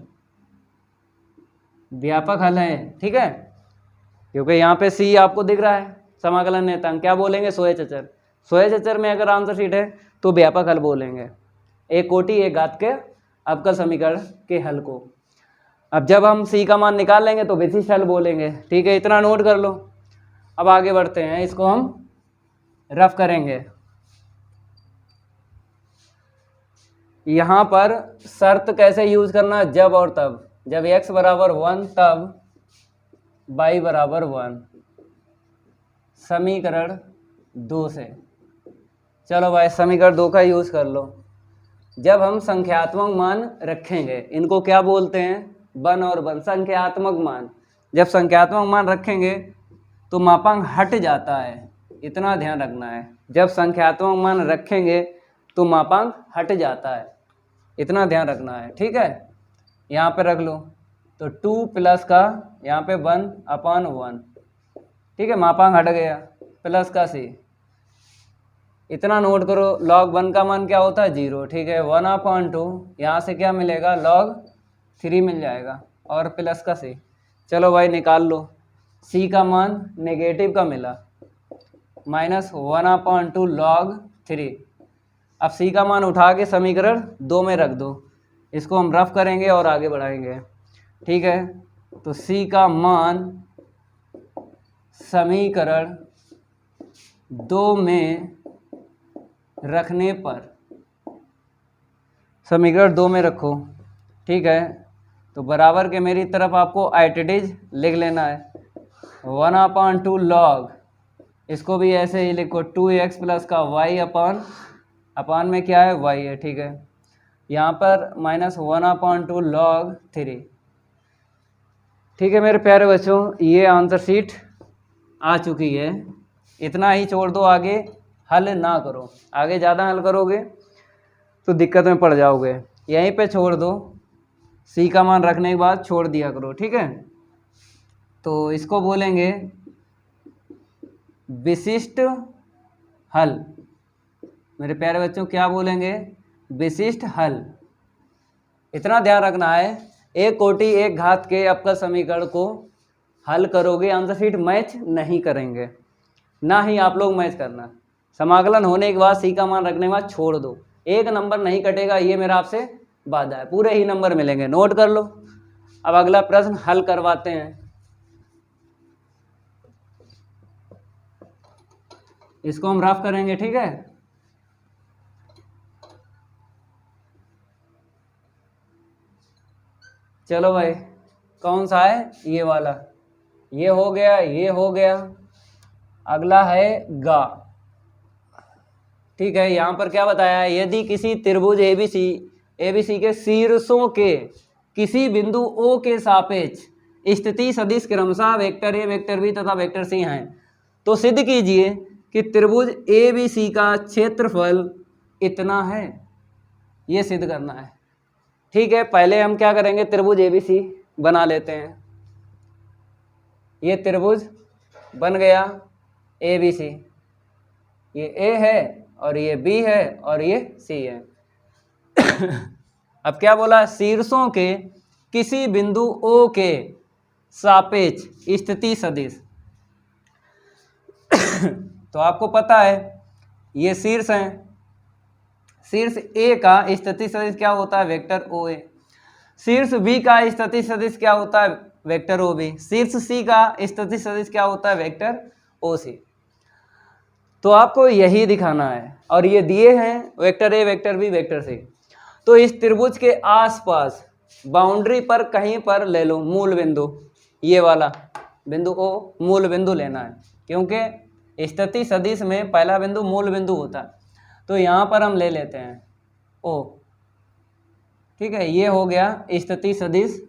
व्यापक हल है, ठीक है, क्योंकि यहाँ पे c आपको दिख रहा है, समाकलन नेतांक। क्या बोलेंगे? सोए चचर में अगर आंसर शीट है तो व्यापक हल बोलेंगे, एक कोटि एक घात के अवकल समीकरण के हल को। अब जब हम c का मान निकाल लेंगे तो विशिष्ट हल बोलेंगे, ठीक है, इतना नोट कर लो। अब आगे बढ़ते हैं, इसको हम रफ करेंगे। यहाँ पर शर्त कैसे यूज करना? जब और तब, जब x बराबर 1 तब y बराबर 1, समीकरण 2 से। चलो भाई समीकरण 2 का यूज कर लो। जब हम संख्यात्मक मान रखेंगे, इनको क्या बोलते हैं? वन और वन, संख्यात्मक मान। जब संख्यात्मक मान रखेंगे तो मापांक हट जाता है, इतना ध्यान रखना है। जब संख्यात्मक मान रखेंगे तो मापांक हट जाता है, इतना ध्यान रखना है, ठीक है। यहाँ पे रख लो, तो 2 प्लस का यहाँ पे 1 अपान 1, ठीक है, मापांक हट गया, प्लस का c। इतना नोट करो, log 1 का मान क्या होता है? 0, ठीक है। 1/2, यहाँ से क्या मिलेगा? log 3 मिल जाएगा और प्लस का c। चलो भाई निकाल लो, c का मान नेगेटिव का मिला, -1/2 log 3। अब c का मान उठा के समीकरण 2 में रख दो, इसको हम रफ करेंगे और आगे बढ़ाएंगे, ठीक है। तो c का मान समीकरण 2 में रखने पर, समीकरण 2 में रखो, ठीक है। तो बराबर के मेरी तरफ आपको आइटेडिज लिख लेना है, 1/2 log, इसको भी ऐसे ही लिखो, 2x प्लस का y अपान में क्या है? y है, ठीक है। यहाँ पर -1/2 log 3, ठीक है मेरे प्यारे बच्चों। ये आंसर शीट आ चुकी है, इतना ही छोड़ दो, आगे हल ना करो। आगे ज़्यादा हल करोगे तो दिक्कत में पड़ जाओगे, यहीं पे छोड़ दो, c का मान रखने के बाद छोड़ दिया करो, ठीक है। तो इसको बोलेंगे विशिष्ट हल। मेरे प्यारे बच्चों क्या बोलेंगे? विशिष्ट हल। इतना ध्यान रखना है, एक कोटि एक घात के अवकल समीकरण को हल करोगे, आंसर शीट मैच नहीं करेंगे, ना ही आप लोग मैच करना। समाकलन होने के बाद c का मान रखने के बाद छोड़ दो, एक नंबर नहीं कटेगा, ये मेरा आपसे वादा है, पूरे ही नंबर मिलेंगे, नोट कर लो। अब अगला प्रश्न हल करवाते हैं, इसको हम रफ करेंगे, ठीक है। चलो भाई, कौन सा है? ये वाला। ये हो गया, ये हो गया। अगला है गा। ठीक है, यहाँ पर क्या बताया है? यदि किसी त्रिभुज एबीसी के शीर्षों के किसी बिंदु ओ के सापेक्ष स्थिति सदिश क्रमशः वेक्टर ए, वेक्टर बी तथा वेक्टर सी हैं, तो सिद्ध कीजिए कि त्रिभुज एबीसी का क्षेत्रफल इतना है। ये सिद्ध करना है। ठीक है, पहले हम क्या करेंगे? त्रिभुज एबीसी बना लेते हैं। ये त्रिभुज बन गया एबीसी। ये ए है और ये बी है और ये सी है। अब क्या बोला? शीर्षों के किसी बिंदु ओ के सापेक्ष स्थिति सदिश। तो आपको पता है ये शीर्ष हैं। शीर्ष ए का स्थिति सदिश क्या होता है? Vector O A. शीर्ष बी का स्थिति सदिश क्या होता है? Vector O B. शीर्ष सी का स्थिति सदिश क्या होता है? Vector O C. तो आपको यही दिखाना है और ये दिए हैं vector A, vector B, vector C. तो इस त्रिभुज के आसपास बाउंड्री पर कहीं पर ले लो मूल बिंदु, ये वाला बिंदु ओ मूल बिंदु लेना है, क्योंकि स्थिति सदिश में पहला बिंदु मूल बिंदु होता है। तो यहाँ पर हम ले लेते हैं ओ। ठीक है, ये हो गया स्थिति सदिश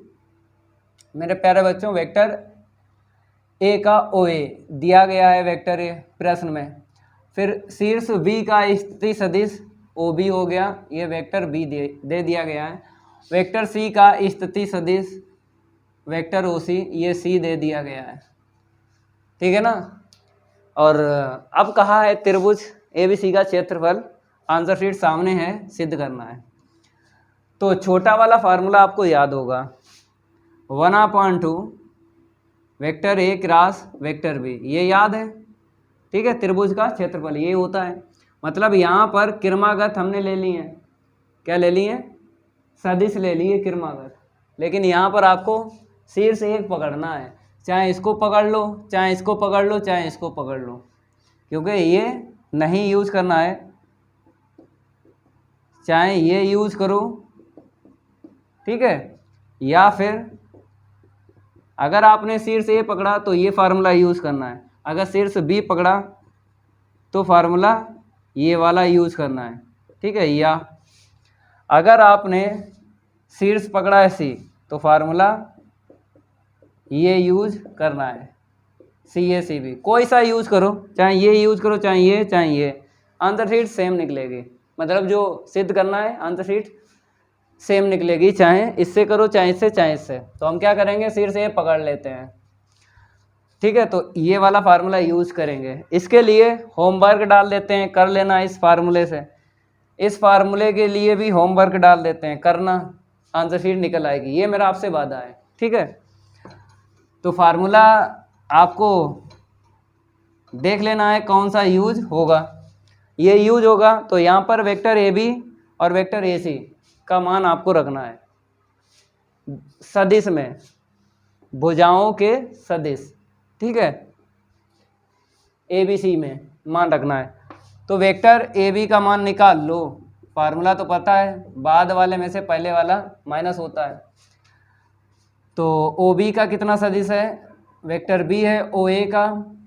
मेरे प्यारे बच्चों। वेक्टर ए का ओ ए दिया गया है वेक्टर ए प्रश्न में। फिर शीर्ष बी का स्थिति सदिश ओ बी हो गया, ये वेक्टर बी दे दिया गया है। वेक्टर सी का स्थिति सदिश वेक्टर ओ सी, ये सी दे दिया गया है। ठीक है ना। और अब कहा है त्रिभुज ए बी सी का क्षेत्रफल। आंसर शीट सामने है, सिद्ध करना है। तो छोटा वाला फार्मूला आपको याद होगा, 1/2 vector A cross vector B, ये याद है। ठीक है, त्रिभुज का क्षेत्रफल ये होता है। मतलब यहाँ पर क्रमागत हमने ले ली है। क्या ले ली है? सदिश ले लिए क्रमागत। लेकिन यहाँ पर आपको शीर्ष एक पकड़ना है, चाहे इसको पकड़ लो, चाहे इसको पकड़ लो, चाहे इसको पकड़ लो, क्योंकि ये नहीं यूज करना है। चाहे ये यूज करो, ठीक है, या फिर अगर आपने शीर्ष ए पकड़ा तो ये फार्मूला यूज करना है। अगर शीर्ष बी पकड़ा तो फार्मूला ये वाला यूज करना है। ठीक है, या अगर आपने शीर्ष पकड़ा है सी तो फार्मूला ये यूज करना है, सी ए सी बी, कोई सा यूज करो, चाहे ये यूज करो, चाहे ये, चाहे ये, आंसर शीट सेम निकलेगी। मतलब जो सिद्ध करना है आंसर शीट सेम निकलेगी, चाहे इससे करो, चाहे इससे, चाहे इससे। तो हम क्या करेंगे? शीर्ष ए पकड़ लेते हैं। ठीक है, तो ये वाला फार्मूला यूज करेंगे। इसके लिए होमवर्क डाल देते हैं, कर लेना इस फार्मूले से। इस फार्मूले के लिए भी होमवर्क डाल देते हैं, करना, आंसर शीट निकल आएगी। ये मेरा आपसे वादा है। ठीक है, तो फार्मूला आपको देख लेना है कौन सा यूज होगा। ये यूज होगा तो यहाँ पर वेक्टर ए बी और वेक्टर ए सी का मान आपको रखना है सदिश में, भुजाओं के सदिश। ठीक है, ए बी सी में मान रखना है। तो वेक्टर ए बी का मान निकाल लो, फार्मूला तो पता है, बाद वाले में से पहले वाला माइनस होता है। तो ओ बी का कितना सदिश है? वेक्टर बी है, ओ ए का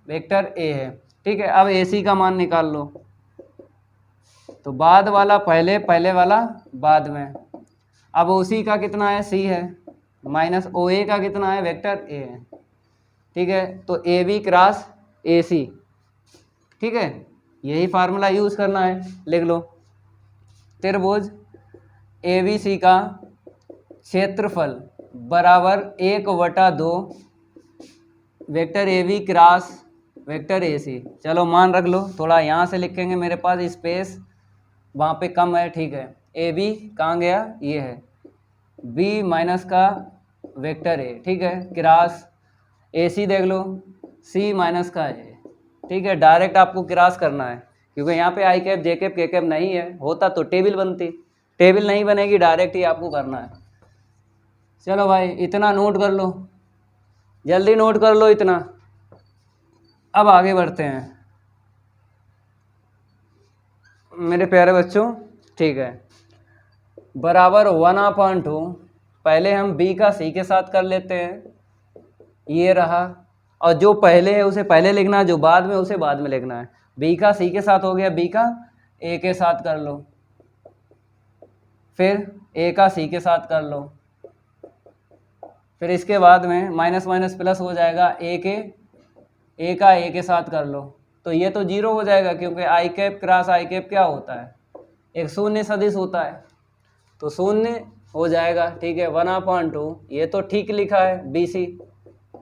वेक्टर ए है। ठीक है, अब ए सी का मान निकाल लो। तो बाद वाला पहले, पहले वाला बाद में। अब ओ सी का कितना है? सी है, माइनस ओ ए का कितना है? वेक्टर ए है। ठीक है, तो ए बी क्रॉस ए सी। ठीक है, यही फार्मूला यूज करना है, लिख लो। त्रिभुज ए बी सी का क्षेत्रफल बराबर 1/2 vector A B cross vector A C. चलो मान रख लो, थोड़ा यहाँ से लिखेंगे, मेरे पास स्पेस वहाँ पे कम है। ठीक है, ए बी कहाँ गया? ये है, बी माइनस का वेक्टर ए। ठीक है, क्रॉस ए सी देख लो, सी माइनस का ए। ठीक है, डायरेक्ट आपको क्रॉस करना है, क्योंकि यहाँ पे आई कैप, जे कैप, के कैप नहीं है। होता तो टेबल बनती, टेबल नहीं बनेगी, डायरेक्ट ही आपको करना है। चलो भाई, इतना नोट कर लो, जल्दी नोट कर लो इतना। अब आगे बढ़ते हैं मेरे प्यारे बच्चों। ठीक है, बराबर 1/2 पहले हम b का c के साथ कर लेते हैं, ये रहा, और जो पहले है उसे पहले लिखना है, जो बाद में उसे बाद में लिखना है। b का c के साथ हो गया, b का a के साथ कर लो, फिर a का c के साथ कर लो, फिर इसके बाद में माइनस माइनस प्लस हो जाएगा, a का a के साथ कर लो, तो ये तो जीरो हो जाएगा क्योंकि आई कैप क्रॉस आई कैप क्या होता है, एक शून्य सदिश होता है, तो शून्य हो जाएगा। ठीक है, 1/2, ये तो ठीक लिखा है बी सी,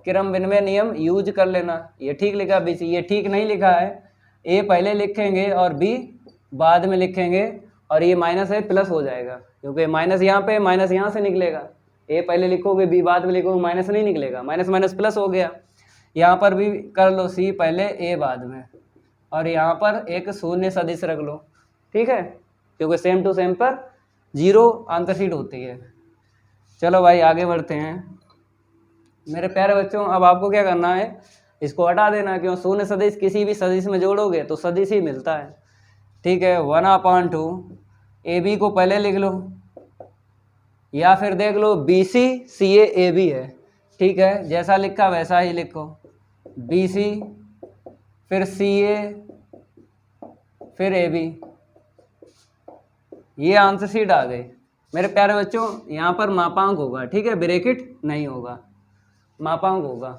क्रम विनिमय नियम यूज कर लेना, ये ठीक लिखा है बी सी। ये ठीक नहीं लिखा है, ए पहले लिखेंगे और बी बाद में लिखेंगे, और ये माइनस है प्लस हो जाएगा क्योंकि माइनस यहाँ पे माइनस यहाँ से निकलेगा, ए पहले लिखोगे बी बाद में लिखोगे, माइनस नहीं निकलेगा, माइनस माइनस प्लस हो गया। यहाँ पर भी कर लो, सी पहले ए बाद में, और यहाँ पर एक शून्य सदिश रख लो। ठीक है, क्योंकि सेम टू सेम पर जीरो आंसर शीट होती है। चलो भाई आगे बढ़ते हैं मेरे प्यारे बच्चों। अब आपको क्या करना है, इसको हटा देना, क्यों, शून्य सदिश किसी भी सदिश में जोड़ोगे तो सदिश ही मिलता है। ठीक है, 1/2 ए बी को पहले लिख लो, या फिर देख लो B C C A B है। ठीक है, जैसा लिखा वैसा ही लिखो, बी सी फिर सी ए फिर ए बी, ये आंसर शीट आ गई मेरे प्यारे बच्चों। यहाँ पर मापांक होगा, ठीक है, ब्रैकेट नहीं होगा, मापांक होगा,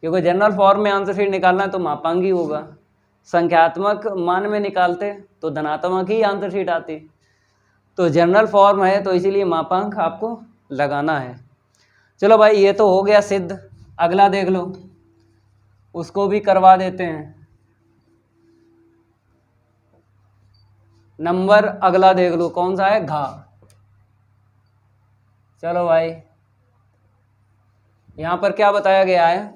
क्योंकि जनरल फॉर्म में आंसर शीट निकालना है तो मापांक ही होगा। संख्यात्मक मान में निकालते तो धनात्मक ही आंसर शीट आती, तो जनरल फॉर्म है तो इसीलिए मापांक आपको लगाना है। चलो भाई ये तो हो गया सिद्ध, अगला देख लो, उसको भी करवा देते हैं। नंबर अगला देख लो कौन सा है, घा। चलो भाई यहाँ पर क्या बताया गया है,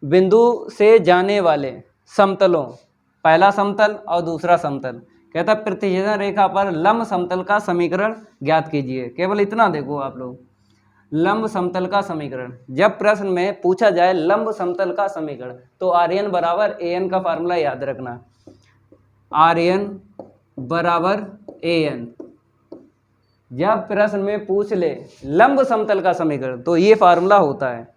बिंदु से जाने वाले समतलों, पहला समतल और दूसरा समतल, कहता प्रतिच्छेदन रेखा पर लंब समतल का समीकरण ज्ञात कीजिए। केवल इतना देखो आप लोग, लंब समतल का समीकरण। जब प्रश्न में पूछा जाए लंब समतल का समीकरण तो आर्यन बराबर एन का फार्मूला याद रखना, आर्यन बराबर एन। जब प्रश्न में पूछ ले लंब समतल का समीकरण तो ये फार्मूला होता है।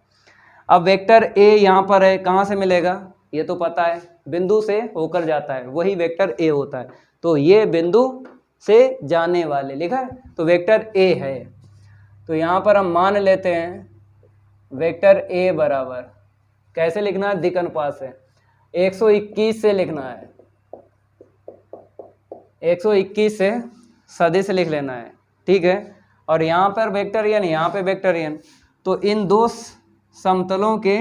अब वेक्टर ए यहाँ पर है, कहाँ से मिलेगा, ये तो पता है, बिंदु से होकर जाता है, वही वेक्टर ए होता है, तो ये बिंदु से जाने वाले लिखा है तो वेक्टर ए है। तो यहाँ पर हम मान लेते हैं वेक्टर ए बराबर, कैसे लिखना है, दिक् अनुपात से 121 से लिखना है, 121 से सदिश लिख लेना है। ठीक है, और यहाँ पर वेक्टर एन, यहाँ पे वेक्टर एन, तो इन दो समतलों के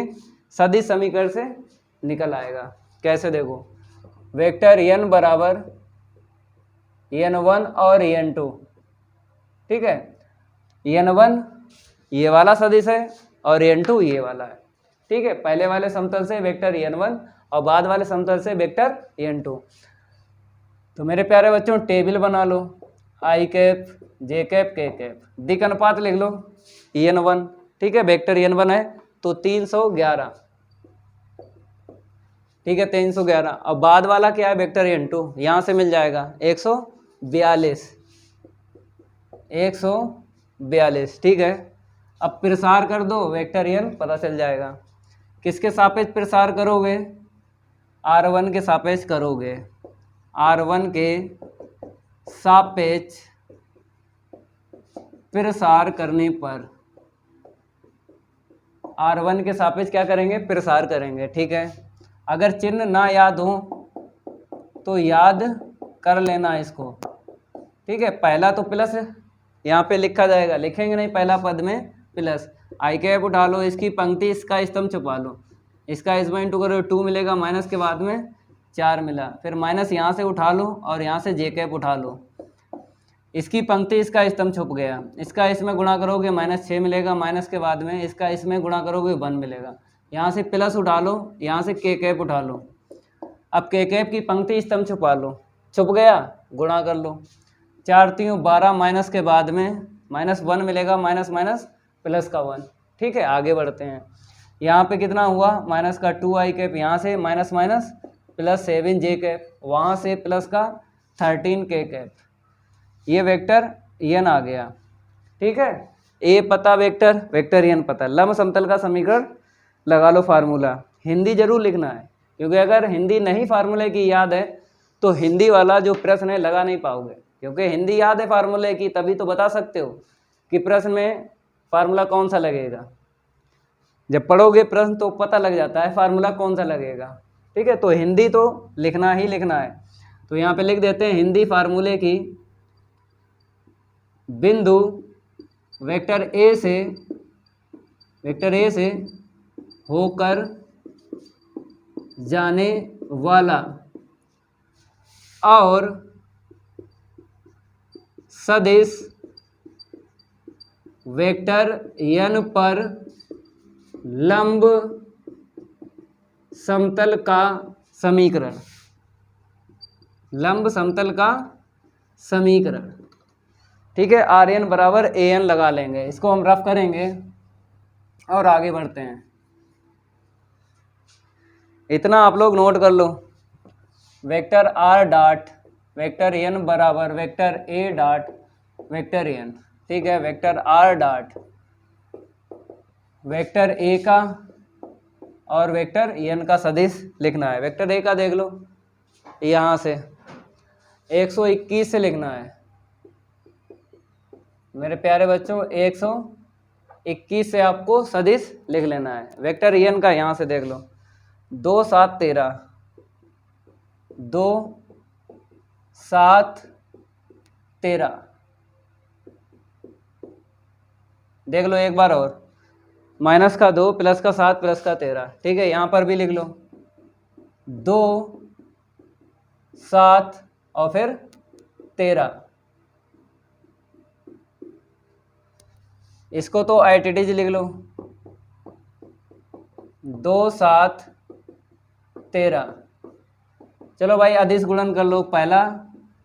सदिश समीकरण से निकल आएगा। कैसे देखो, वेक्टर एन बराबर n1 और n2। ठीक है, n1 ये वाला सदिश है और n2 ये वाला है। ठीक है, पहले वाले समतल से वेक्टर n1 और बाद वाले समतल से वेक्टर n2। तो मेरे प्यारे बच्चों टेबल बना लो, आई कैप जे कैप के कैप, दिक् अनुपात लिख लो n1। ठीक है, वेक्टर n1 है तो 311। ठीक है, 311, और बाद वाला क्या है, वेक्टर n2, यहाँ से मिल जाएगा 142, 142। ठीक है, अब प्रसार कर दो, वेक्टर n पता चल जाएगा। किसके सापेक्ष प्रसार करोगे, r1 के सापेक्ष करोगे, r1 के सापेक्ष प्रसार करने पर, r1 के सापेक्ष क्या करेंगे, प्रसार करेंगे। ठीक है, अगर चिन्ह ना याद हो तो याद कर लेना इसको। ठीक है, पहला तो प्लस यहाँ पे लिखा जाएगा, लिखेंगे नहीं पहला पद में प्लस, आई कैप उठा लो, इसकी पंक्ति इसका स्तंभ छुपा लो, इसका इसमें इंटू करो 2 मिलेगा, माइनस के बाद में 4 मिला, फिर माइनस यहाँ से उठा लो और यहाँ से जे कैप उठा लो, इसकी पंक्ति इसका स्तंभ छुप गया, इसका इसमें गुणा करोगे -6 मिलेगा, माइनस के बाद में इसका इसमें गुणा करोगे 1 मिलेगा, यहाँ से प्लस उठा लो, यहाँ से के कैप उठा लो, अब के कैप की पंक्ति स्तंभ छुपा लो, छुप गया, गुणा कर लो, 4 3 12, माइनस के बाद में -1 मिलेगा, माइनस माइनस प्लस का 1। ठीक है, आगे बढ़ते हैं, यहाँ पे कितना हुआ, माइनस का 2 आई कैप, यहाँ से माइनस माइनस प्लस 7 जे कैप, वहाँ से प्लस का 13 के कैप, ये वेक्टर एन आ गया। ठीक है, ए पता वेक्टर, वेक्टर एन पता, लंब समतल का समीकरण लगा लो फार्मूला। हिंदी जरूर लिखना है, क्योंकि अगर हिंदी नहीं फार्मूले की याद है तो हिंदी वाला जो प्रश्न है लगा नहीं पाओगे, क्योंकि हिंदी याद है फार्मूले की तभी तो बता सकते हो कि प्रश्न में फार्मूला कौन सा लगेगा। जब पढ़ोगे प्रश्न तो पता लग जाता है फार्मूला कौन सा लगेगा। ठीक है, तो हिंदी तो लिखना ही लिखना है। तो यहाँ पे लिख देते हैं हिंदी फार्मूले की, बिंदु वेक्टर ए से होकर जाने वाला और सदिश वेक्टर n पर लंब समतल का समीकरण, लंब समतल का समीकरण। ठीक है, आर एन बराबर ए एन लगा लेंगे, इसको हम रफ करेंगे और आगे बढ़ते हैं। इतना आप लोग नोट कर लो, vector R dot vector N बराबर vector A dot vector N. ठीक है, vector R dot vector A का और वेक्टर एन का सदिश लिखना है। वेक्टर ए का देख लो, यहाँ से 121 से लिखना है मेरे प्यारे बच्चों, 121 से आपको सदिश लिख लेना है। वेक्टर एन का यहाँ से देख लो, 2 7 13, 2 7 13। देख लो एक बार और, माइनस का 2 प्लस का 7 प्लस का 13। ठीक है, यहाँ पर भी लिख लो 2 7 और फिर 13। इसको तो ITTG लिख लो, 2 7 13। चलो भाई अदिश गुणन कर लो, पहला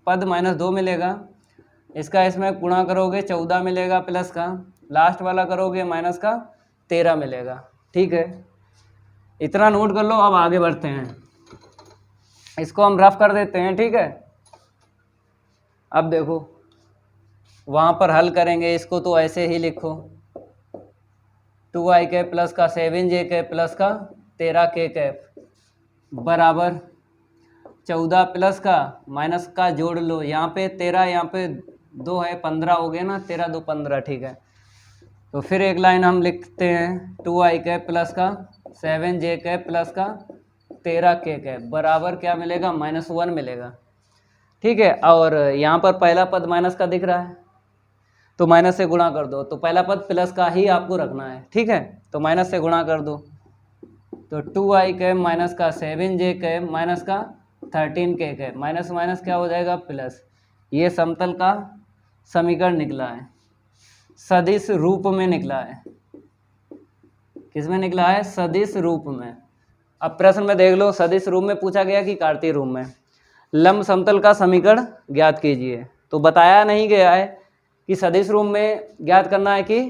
पद -2 मिलेगा, इसका इसमें गुणा करोगे 14 मिलेगा प्लस का, लास्ट वाला करोगे माइनस का 13 मिलेगा। ठीक है, इतना नोट कर लो। अब आगे बढ़ते हैं, इसको हम रफ कर देते हैं। ठीक है, अब देखो वहाँ पर हल करेंगे, इसको तो ऐसे ही लिखो, 2i कैप प्लस का 7j कैप प्लस का 13k कैप बराबर 14 प्लस का माइनस का जोड़ लो, यहाँ पे 13 यहाँ पे 2 है, 15 हो गया ना, 13 2 15। ठीक है, तो फिर एक लाइन हम लिखते हैं, 2i कैप प्लस का 7j कैप प्लस का 13k कैप बराबर क्या मिलेगा, -1 मिलेगा। ठीक है, और यहाँ पर पहला पद माइनस का दिख रहा है तो माइनस से गुणा कर दो, तो पहला पद प्लस का ही आपको रखना है। ठीक है, तो माइनस से गुणा कर दो, तो 2i कैप माइनस का 7j कैप माइनस का 13k कैप, माइनस माइनस क्या हो जाएगा प्लस। ये समतल का समीकरण निकला है, सदिश रूप में निकला है। किस में निकला है, सदिश रूप में। अब प्रश्न में देख लो, सदिश रूप में पूछा गया कि कार्तीय रूप में। लंब समतल का समीकरण ज्ञात कीजिए, तो बताया नहीं गया है कि सदिश रूप में ज्ञात करना है कि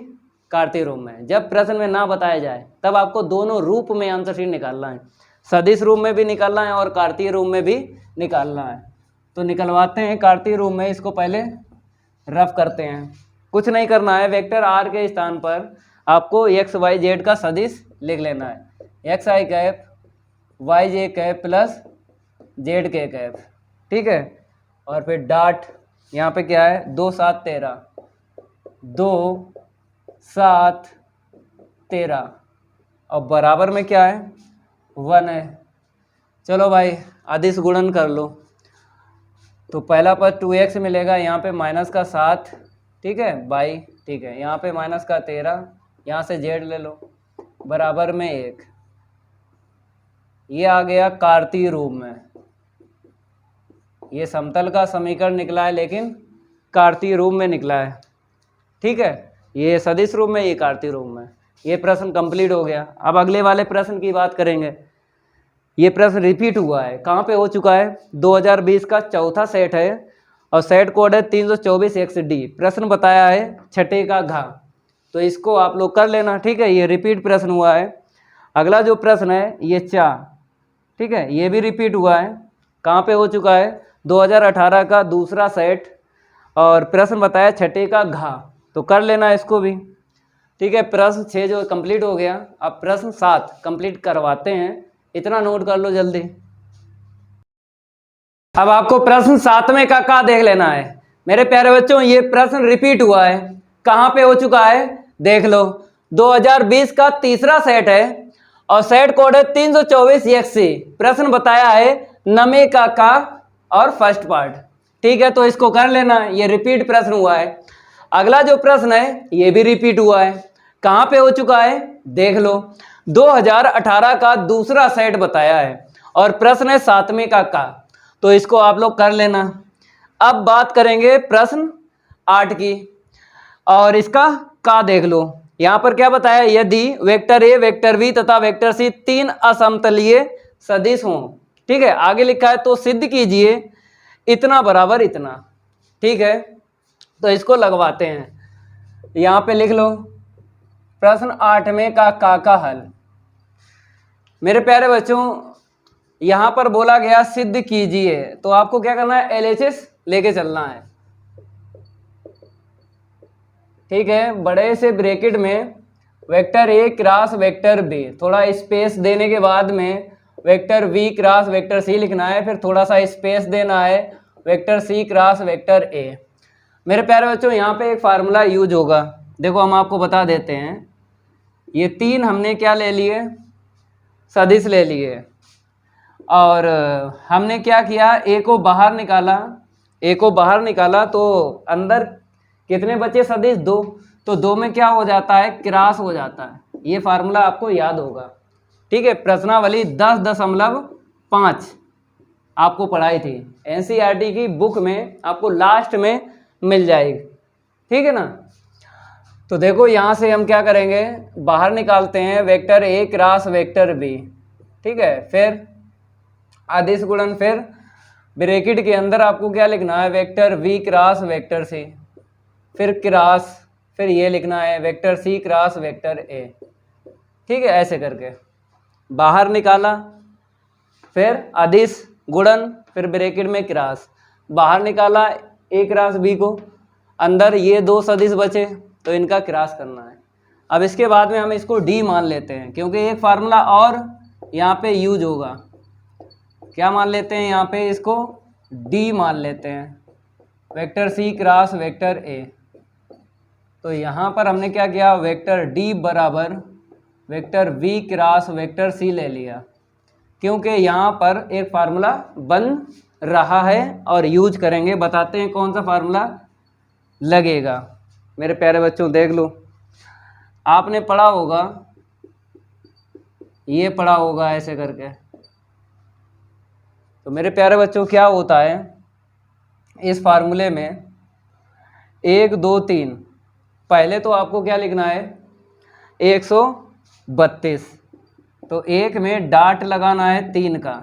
कार्तीय रूप में। जब प्रश्न में ना बताया जाए तब आपको दोनों रूप में आंसर शीट निकालना है, सदिश रूप में भी निकालना है और कार्तीय रूप में भी निकालना है। तो निकलवाते हैं कार्तीय रूप में, इसको पहले रफ करते हैं। कुछ नहीं करना है, वेक्टर आर के स्थान पर आपको एक्स वाई जेड का सदिश लिख लेना है, एक्स आई कैप वाई जे कैप प्लस जेड के कैप। ठीक है, और फिर डॉट यहाँ पे क्या है, 2 7 13, 2 7 13 और बराबर में क्या है 1 है। चलो भाई अदिश गुणन कर लो, तो पहला पद 2x मिलेगा, यहाँ पे माइनस का 7, ठीक है बाई, ठीक है, यहाँ पे माइनस का 13, यहाँ से जेड ले लो बराबर में 1। ये आ गया कार्तीय रूप में, ये समतल का समीकरण निकला है लेकिन कार्तीय रूप में निकला है। ठीक है, ये सदिश रूप में, ये कार्तीय रूप में। ये प्रश्न कंप्लीट हो गया। अब अगले वाले प्रश्न की बात करेंगे। ये प्रश्न रिपीट हुआ है, कहाँ पे हो चुका है, 2020 का चौथा सेट है और सेट कोड है 324 XD। प्रश्न बताया है छठे का घा, तो इसको आप लोग कर लेना। ठीक है, ये रिपीट प्रश्न हुआ है। अगला जो प्रश्न है ये चा, ठीक है, ये भी रिपीट हुआ है, कहाँ पे हो चुका है 2018 का दूसरा सेट और प्रश्न बताया छठे का घा। तो तो कर लेना इसको भी। ठीक है, प्रश्न 6 जो कंप्लीट हो गया। अब प्रश्न 7 कंप्लीट करवाते हैं, इतना नोट कर लो जल्दी। अब आपको प्रश्न 7वें का देख लेना है मेरे प्यारे बच्चों। ये प्रश्न रिपीट हुआ है, कहाँ पे हो चुका है देख लो। 2020 का तीसरा सेट है और सेट कोड है 324 EXC। प्रश्न बताया है नमे का और फर्स्ट पार्ट। ठीक है, तो इसको कर लेना, ये रिपीट प्रश्न हुआ है। अगला जो प्रश्न है ये भी रिपीट हुआ है, कहाँ पे हो चुका है देख लो। 2018 का दूसरा सेट बताया है और प्रश्न है 7वें का, तो इसको आप लोग कर लेना। अब बात करेंगे प्रश्न 8 की और इसका का देख लो। यहाँ पर क्या बताया, यदि वेक्टर ए, वेक्टर बी तथा वेक्टर सी 3 असमतलीय सदिश हों। ठीक है, आगे लिखा है तो सिद्ध कीजिए इतना बराबर इतना। ठीक है, तो इसको लगवाते हैं। यहाँ पे लिख लो प्रश्न 8वें का हल। मेरे प्यारे बच्चों, यहाँ पर बोला गया सिद्ध कीजिए, तो आपको क्या करना है, LHS लेके चलना है। ठीक है, बड़े से ब्रैकेट में vector A cross vector B, थोड़ा स्पेस देने के बाद में vector B cross vector C लिखना है, फिर थोड़ा सा स्पेस देना है vector C cross vector A. मेरे प्यारे बच्चों, यहाँ पे एक फार्मूला यूज होगा, देखो हम आपको बता देते हैं। ये 3 हमने क्या ले लिए, सदिश ले लिए, और हमने क्या किया, ए को बाहर निकाला, ए को बाहर निकाला तो अंदर कितने बचे सदिश, 2, तो 2 में क्या हो जाता है, क्रॉस हो जाता है। ये फार्मूला आपको याद होगा। ठीक है, प्रश्नावली 10.5 आपको पढ़ाई थी, NCERT की बुक में आपको लास्ट में मिल जाएगी। ठीक है ना, तो देखो यहाँ से हम क्या करेंगे, बाहर निकालते हैं vector A cross vector B. ठीक है, फिर आदिश गुणन, फिर ब्रैकेट के अंदर आपको क्या लिखना है, vector V cross vector C, फिर क्रॉस, फिर ये लिखना है vector C cross vector A. ठीक है, ऐसे करके बाहर निकाला, फिर आदिश गुणन, फिर ब्रैकेट में क्रॉस, बाहर निकाला ए क्रॉस बी को, अंदर ये 2 सदिश बचे तो इनका क्रॉस करना है। अब इसके बाद में हम इसको डी मान लेते हैं, क्योंकि एक फार्मूला और यहाँ पे यूज होगा। क्या मान लेते हैं यहाँ पे, इसको डी मान लेते हैं, vector C cross vector A. तो यहाँ पर हमने क्या किया, वेक्टर डी बराबर vector V cross vector C ले लिया, क्योंकि यहाँ पर एक फार्मूला बन रहा है और यूज करेंगे। बताते हैं कौन सा फार्मूला लगेगा। मेरे प्यारे बच्चों देख लो, आपने पढ़ा होगा, ये पढ़ा होगा ऐसे करके। तो मेरे प्यारे बच्चों क्या होता है इस फार्मूले में, 1 2 3, पहले तो आपको क्या लिखना है, 132, तो 1 में डॉट लगाना है 3 का,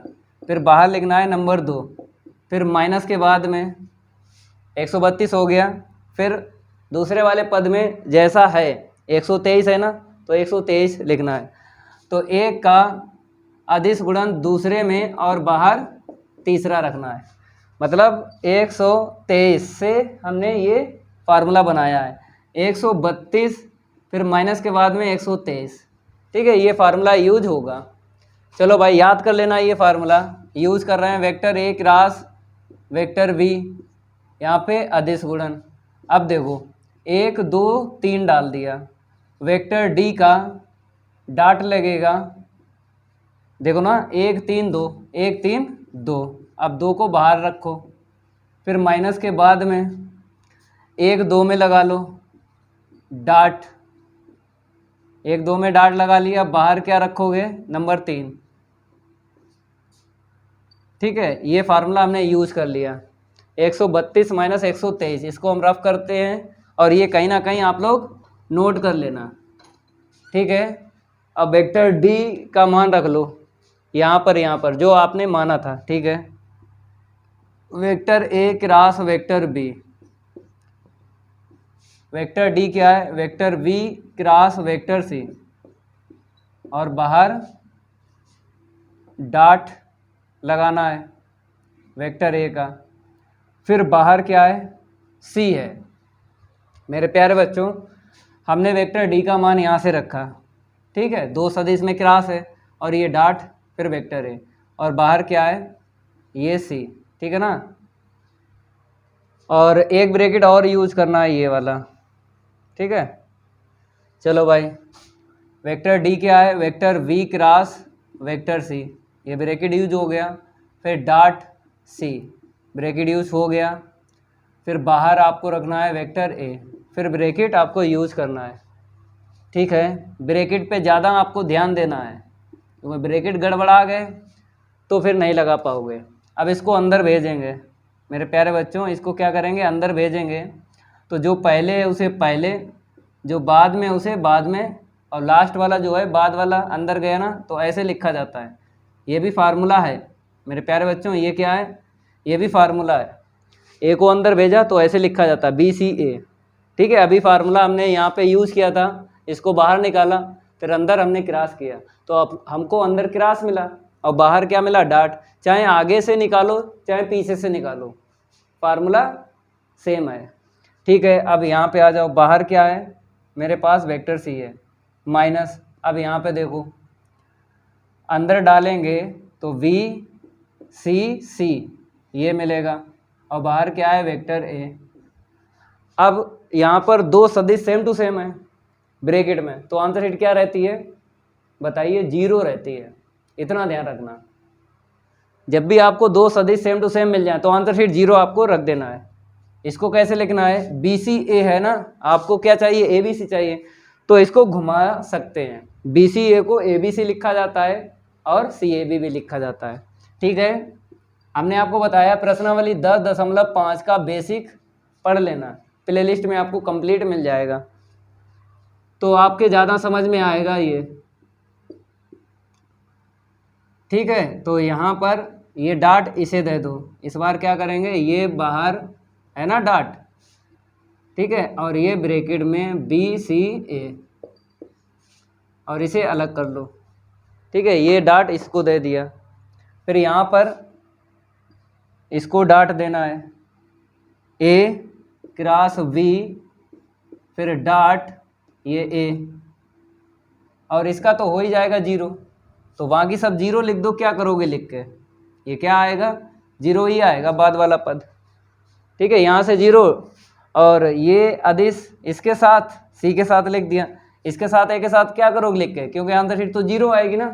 फिर बाहर लिखना है नंबर 2, फिर माइनस के बाद में 132 हो गया, फिर दूसरे वाले पद में जैसा है 123 है ना, तो 123 लिखना है। तो 1 का अदिश गुणन दूसरे में और बाहर तीसरा रखना है, मतलब 123 से हमने ये फार्मूला बनाया है, 132 फिर माइनस के बाद में 123। ठीक है, ये फार्मूला यूज होगा। चलो भाई याद कर लेना, ये फार्मूला यूज कर रहे हैं, vector A cross vector B, यहाँ पे अदिश गुणन। अब देखो 1 2 3 डाल दिया, वेक्टर डी का डॉट लगेगा, देखो ना 1 3 2, 1 3 2, अब 2 को बाहर रखो, फिर माइनस के बाद में 1 2 में लगा लो डॉट, 1 2 में डॉट लगा लिया, बाहर क्या रखोगे नंबर 3। ठीक है, ये फार्मूला हमने यूज कर लिया, 132 माइनस 123, इसको हम रफ करते हैं और ये कहीं ना कहीं आप लोग नोट कर लेना। ठीक है, अब वेक्टर डी का मान रख लो यहाँ पर जो आपने माना था। ठीक है, vector A cross vector B, vector D क्या है, vector B cross vector C, और बाहर डॉट लगाना है वेक्टर ए का, फिर बाहर क्या है सी है, मेरे प्यारे बच्चों, हमने वेक्टर डी का मान यहाँ से रखा, ठीक है, दो सदिश में क्रॉस है और ये डॉट फिर वेक्टर है और बाहर क्या है, ये सी, ठीक है ना। और एक ब्रैकेट और यूज करना है, ये वाला, ठीक है। चलो भाई, वेक्टर डी क्या है, vector V cross vector C, ये ब्रैकेट यूज हो गया, फिर डॉट सी ब्रैकेट यूज हो गया, फिर बाहर आपको रखना है वेक्टर ए, फिर ब्रैकेट आपको यूज करना है, ठीक है। ब्रैकेट पे ज़्यादा आपको ध्यान देना है, क्योंकि ब्रैकेट गड़बड़ा गए तो फिर नहीं लगा पाओगे। अब इसको अंदर भेजेंगे मेरे प्यारे बच्चों, इसको क्या करेंगे, अंदर भेजेंगे। तो जो पहले है उसे पहले, जो बाद में उसे बाद में, और लास्ट वाला जो है बाद वाला अंदर गया ना, तो ऐसे लिखा जाता है। ये भी फार्मूला है मेरे प्यारे बच्चों, ये क्या है, ये भी फार्मूला है। ए को अंदर भेजा तो ऐसे लिखा जाता है BCA, ठीक है। अभी फार्मूला हमने यहाँ पे यूज़ किया था, इसको बाहर निकाला, फिर अंदर हमने क्रॉस किया, तो अब हमको अंदर क्रॉस मिला और बाहर क्या मिला, डॉट। चाहे आगे से निकालो चाहे पीछे से निकालो, फार्मूला सेम है, ठीक है। अब यहाँ पे आ जाओ, बाहर क्या है मेरे पास, वेक्टर सी है माइनस। अब यहाँ पे देखो, अंदर डालेंगे तो VCC ये मिलेगा और बाहर क्या है, वेक्टर ए। अब यहाँ पर दो सदिश सेम टू सेम है ब्रैकेट में, तो आंसर शीट क्या रहती है बताइए, 0 रहती है। इतना ध्यान रखना, जब भी आपको दो सदिश सेम टू सेम मिल जाए तो आंसर शीट 0 आपको रख देना है। इसको कैसे लिखना है, BCA है ना, आपको क्या चाहिए, ABC चाहिए, तो इसको घुमा सकते हैं। BCA को ABC लिखा जाता है और CAB भी लिखा जाता है, ठीक है। हमने आपको बताया प्रश्नावली 10.5 का बेसिक पढ़ लेना, प्लेलिस्ट में आपको कंप्लीट मिल जाएगा, तो आपके ज़्यादा समझ में आएगा ये, ठीक है। तो यहाँ पर ये डॉट इसे दे दो, इस बार क्या करेंगे, ये बाहर है ना डॉट, ठीक है, और ये ब्रैकेट में BCA और इसे अलग कर लो, ठीक है। ये डॉट इसको दे दिया, फिर यहाँ पर इसको डॉट देना है, A क्रॉस V, फिर डॉट ये A, और इसका तो हो ही जाएगा 0, तो बाकी सब 0 लिख दो। क्या करोगे लिख के, ये क्या आएगा, 0 ही आएगा बाद वाला पद, ठीक है। यहाँ से 0 और ये अदिश इसके साथ C के साथ लिख दिया, इसके साथ A के साथ क्या करोगे लिख के, क्योंकि आंसर शीट तो 0 आएगी ना,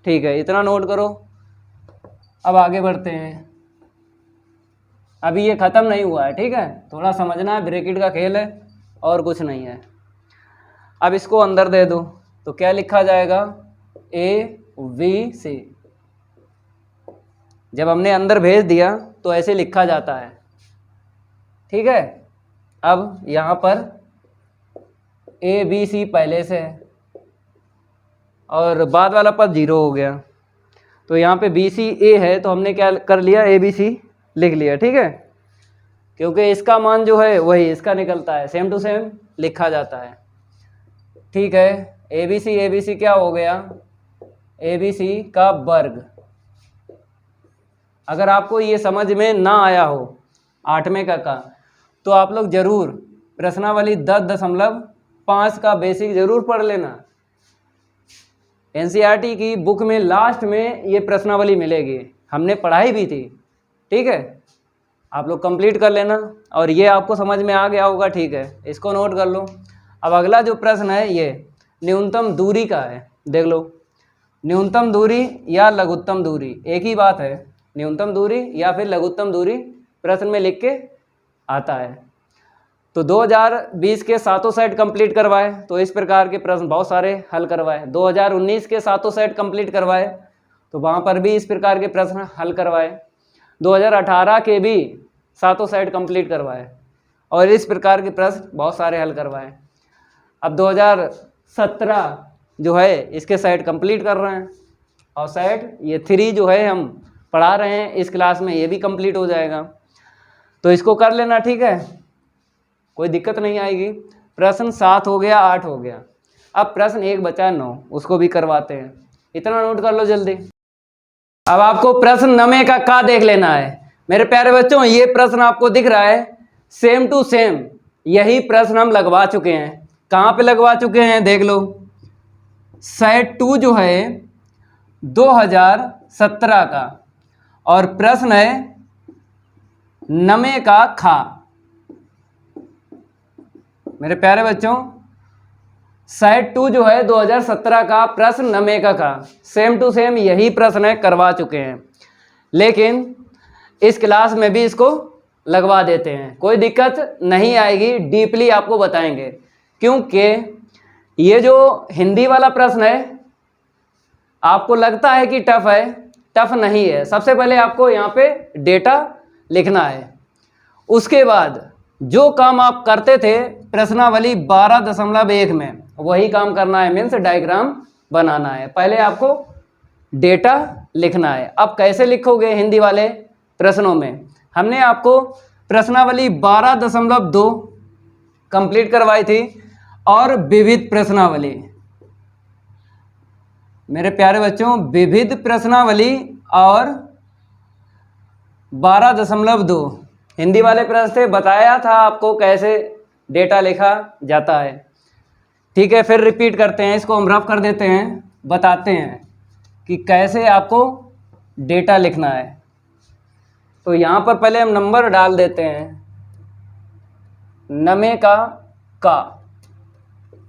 ठीक है। इतना नोट करो। अब आगे बढ़ते हैं, अभी ये ख़त्म नहीं हुआ है, ठीक है, थोड़ा समझना है, ब्रैकेट का खेल है और कुछ नहीं है। अब इसको अंदर दे दो तो क्या लिखा जाएगा, ABC। जब हमने अंदर भेज दिया तो ऐसे लिखा जाता है, ठीक है। अब यहाँ पर ABC पहले से है और बाद वाला पद 0 हो गया, तो यहाँ पे BCA है, तो हमने क्या कर लिया, ABC लिख लिया, ठीक है, क्योंकि इसका मान जो है वही इसका निकलता है, सेम टू सेम लिखा जाता है, ठीक है। ABC क्या हो गया, ABC का वर्ग। अगर आपको ये समझ में ना आया हो 8वें का तो आप लोग जरूर प्रश्नावली 10.5 का बेसिक जरूर पढ़ लेना। NCERT की बुक में लास्ट में ये प्रश्नावली मिलेगी, हमने पढ़ाई भी थी, ठीक है। आप लोग कंप्लीट कर लेना और ये आपको समझ में आ गया होगा, ठीक है, इसको नोट कर लो। अब अगला जो प्रश्न है ये न्यूनतम दूरी का है, देख लो। न्यूनतम दूरी या लघुत्तम दूरी एक ही बात है, न्यूनतम दूरी या फिर लघुत्तम दूरी प्रश्न में लिख के आता है। तो 2020 के 7 सेट कंप्लीट करवाए तो इस प्रकार के प्रश्न बहुत सारे हल करवाए। 2019 के 7 सेट कंप्लीट करवाए तो वहाँ पर भी इस प्रकार के प्रश्न हल करवाए। 2018 के भी 7 सेट कंप्लीट करवाए और इस प्रकार के प्रश्न बहुत सारे हल करवाए। अब 2017 जो है इसके सेट कंप्लीट कर रहे हैं और सेट ये 3 जो है हम पढ़ा रहे हैं इस क्लास में, ये भी कंप्लीट हो जाएगा, तो इसको कर लेना, ठीक है, कोई दिक्कत नहीं आएगी। प्रश्न 7 हो गया, 8 हो गया, अब प्रश्न 1 बचा है 9, उसको भी करवाते हैं, इतना नोट कर लो जल्दी। अब आपको प्रश्न 9 का देख लेना है मेरे प्यारे बच्चों। ये प्रश्न आपको दिख रहा है सेम टू सेम, यही प्रश्न हम लगवा चुके हैं। कहाँ पे लगवा चुके हैं देख लो। सेट 2 जो है 2017 का, और प्रश्न है नमे का खा। मेरे प्यारे बच्चों, सेट 2 जो है 2017 का, प्रश्न नमे का खा, सेम टू सेम यही प्रश्न है, करवा चुके हैं, लेकिन इस क्लास में भी इसको लगवा देते हैं, कोई दिक्कत नहीं आएगी, डीपली आपको बताएंगे। क्योंकि ये जो हिंदी वाला प्रश्न है आपको लगता है कि टफ है, टफ नहीं है। सबसे पहले आपको यहाँ पे डेटा लिखना है, उसके बाद जो काम आप करते थे प्रश्नावली 12.1 में वही काम करना है, मीन्स डायग्राम बनाना है। पहले आपको डेटा लिखना है। अब कैसे लिखोगे हिंदी वाले प्रश्नों में, हमने आपको प्रश्नावली 12.2 कंप्लीट करवाई थी और विविध प्रश्नावली। मेरे प्यारे बच्चों, विविध प्रश्नावली और 12.2 हिंदी वाले प्रश्न थे, बताया था आपको कैसे डेटा लिखा जाता है। ठीक है, फिर रिपीट करते हैं, इसको हम रफ कर देते हैं, बताते हैं कि कैसे आपको डेटा लिखना है। तो यहाँ पर पहले हम नंबर डाल देते हैं, नमे का।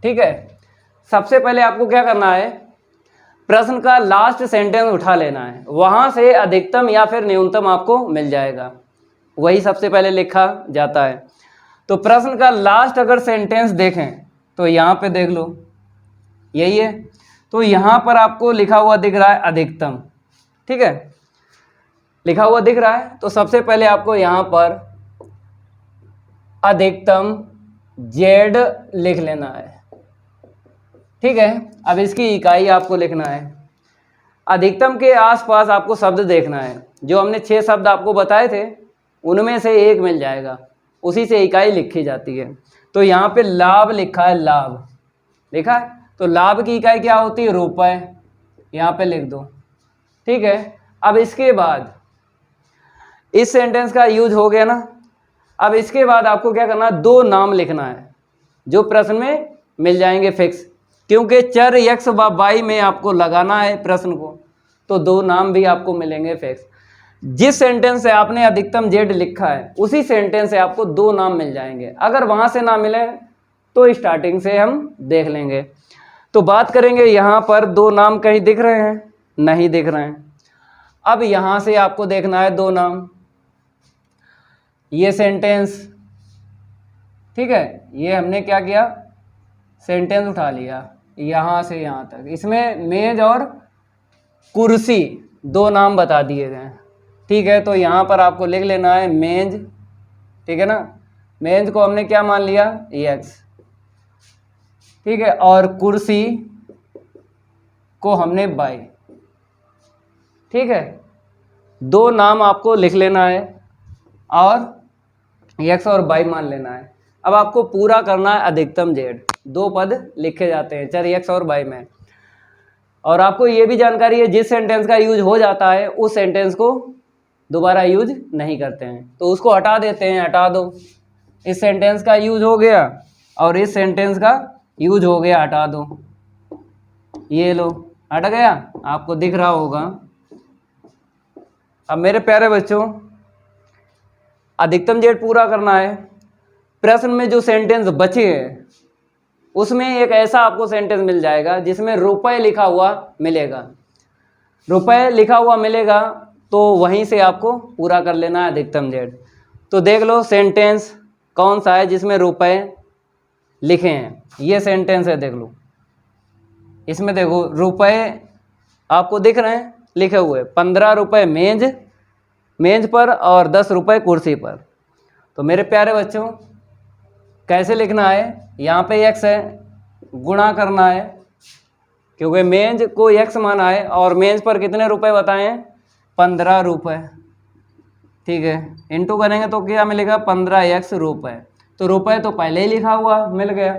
ठीक है, सबसे पहले आपको क्या करना है, प्रश्न का लास्ट सेंटेंस उठा लेना है, वहाँ से अधिकतम या फिर न्यूनतम आपको मिल जाएगा, वही सबसे पहले लिखा जाता है। तो प्रश्न का लास्ट अगर सेंटेंस देखें तो यहाँ पे देख लो, यही है। तो यहाँ पर आपको लिखा हुआ दिख रहा है अधिकतम, ठीक है, लिखा हुआ दिख रहा है। तो सबसे पहले आपको यहाँ पर अधिकतम जेड लिख लेना है, ठीक है। अब इसकी इकाई आपको लिखना है, अधिकतम के आसपास आपको शब्द देखना है, जो हमने 6 शब्द आपको बताए थे उनमें से एक मिल जाएगा, उसी से इकाई लिखी जाती है। तो यहाँ पे लाभ लिखा है, लाभ लिखा है, तो लाभ की इकाई क्या होती है, रुपए, यहाँ पे लिख दो, ठीक है। अब इसके बाद इस सेंटेंस का यूज हो गया ना, अब इसके बाद आपको क्या करना है, 2 नाम लिखना है जो प्रश्न में मिल जाएंगे फिक्स, क्योंकि चर x व y में आपको लगाना है प्रश्न को, तो 2 नाम भी आपको मिलेंगे फिक्स। जिस सेंटेंस से आपने अधिकतम जेड लिखा है उसी सेंटेंस से आपको 2 नाम मिल जाएंगे। अगर वहाँ से ना मिले तो स्टार्टिंग से हम देख लेंगे। तो बात करेंगे, यहाँ पर 2 नाम कहीं दिख रहे हैं, नहीं दिख रहे हैं। अब यहाँ से आपको देखना है 2 नाम, ये सेंटेंस, ठीक है, ये हमने क्या किया, सेंटेंस उठा लिया यहाँ से यहाँ तक, इसमें मेज और कुर्सी 2 नाम बता दिए गए हैं, ठीक है। तो यहाँ पर आपको लिख लेना है मेज, ठीक है ना, मेज को हमने क्या मान लिया, x, ठीक है, और कुर्सी को हमने y, ठीक है। 2 नाम आपको लिख लेना है और x और y मान लेना है। अब आपको पूरा करना है अधिकतम जेड, 2 पद लिखे जाते हैं चर x और y में। और आपको ये भी जानकारी है, जिस सेंटेंस का यूज हो जाता है उस सेंटेंस को दोबारा यूज नहीं करते हैं, तो उसको हटा देते हैं, हटा दो। इस सेंटेंस का यूज हो गया और इस सेंटेंस का यूज हो गया, हटा दो, ये लो हट गया, आपको दिख रहा होगा। अब मेरे प्यारे बच्चों, अधिकतम जेड पूरा करना है। प्रश्न में जो सेंटेंस बचे हैं उसमें एक ऐसा आपको सेंटेंस मिल जाएगा जिसमें रुपए लिखा हुआ मिलेगा, रुपए लिखा हुआ मिलेगा, तो वहीं से आपको पूरा कर लेना है अधिकतम जेड। तो देख लो सेंटेंस कौन सा है जिसमें रुपए लिखे हैं, ये सेंटेंस है, देख लो, इसमें देखो रुपए आपको दिख रहे हैं लिखे हुए, 15 रुपये मेज पर और 10 रुपये कुर्सी पर। तो मेरे प्यारे बच्चों, कैसे लिखना है, यहाँ पे x है, गुणा करना है, क्योंकि मेज को x माना है और मेज पर कितने रुपए बताए हैं, 15 रुपये, ठीक है। इंटू करेंगे तो क्या मिलेगा, 15x रुपये। तो रुपये तो पहले ही लिखा हुआ मिल गया,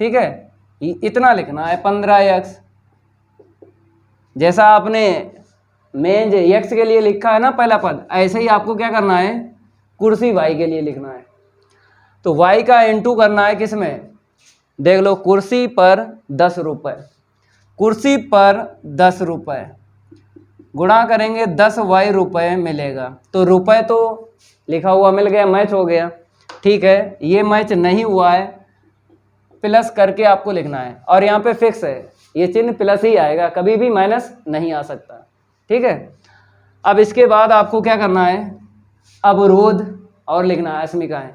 ठीक है, इतना लिखना है 15x। जैसा आपने मेज x के लिए लिखा है ना पहला पद, ऐसे ही आपको क्या करना है, कुर्सी y के लिए लिखना है। तो y का इंटू करना है किस में, देख लो कुर्सी पर 10 रुपये, कुर्सी पर 10 रुपये गुणा करेंगे 10y रुपये मिलेगा। तो रुपये तो लिखा हुआ मिल गया, मैच हो गया। ठीक है, ये मैच नहीं हुआ है, प्लस करके आपको लिखना है और यहाँ पे फिक्स है, ये चिन्ह प्लस ही आएगा, कभी भी माइनस नहीं आ सकता। ठीक है, अब इसके बाद आपको क्या करना है, अवरोध और लिखना है, अस्मिकाएं।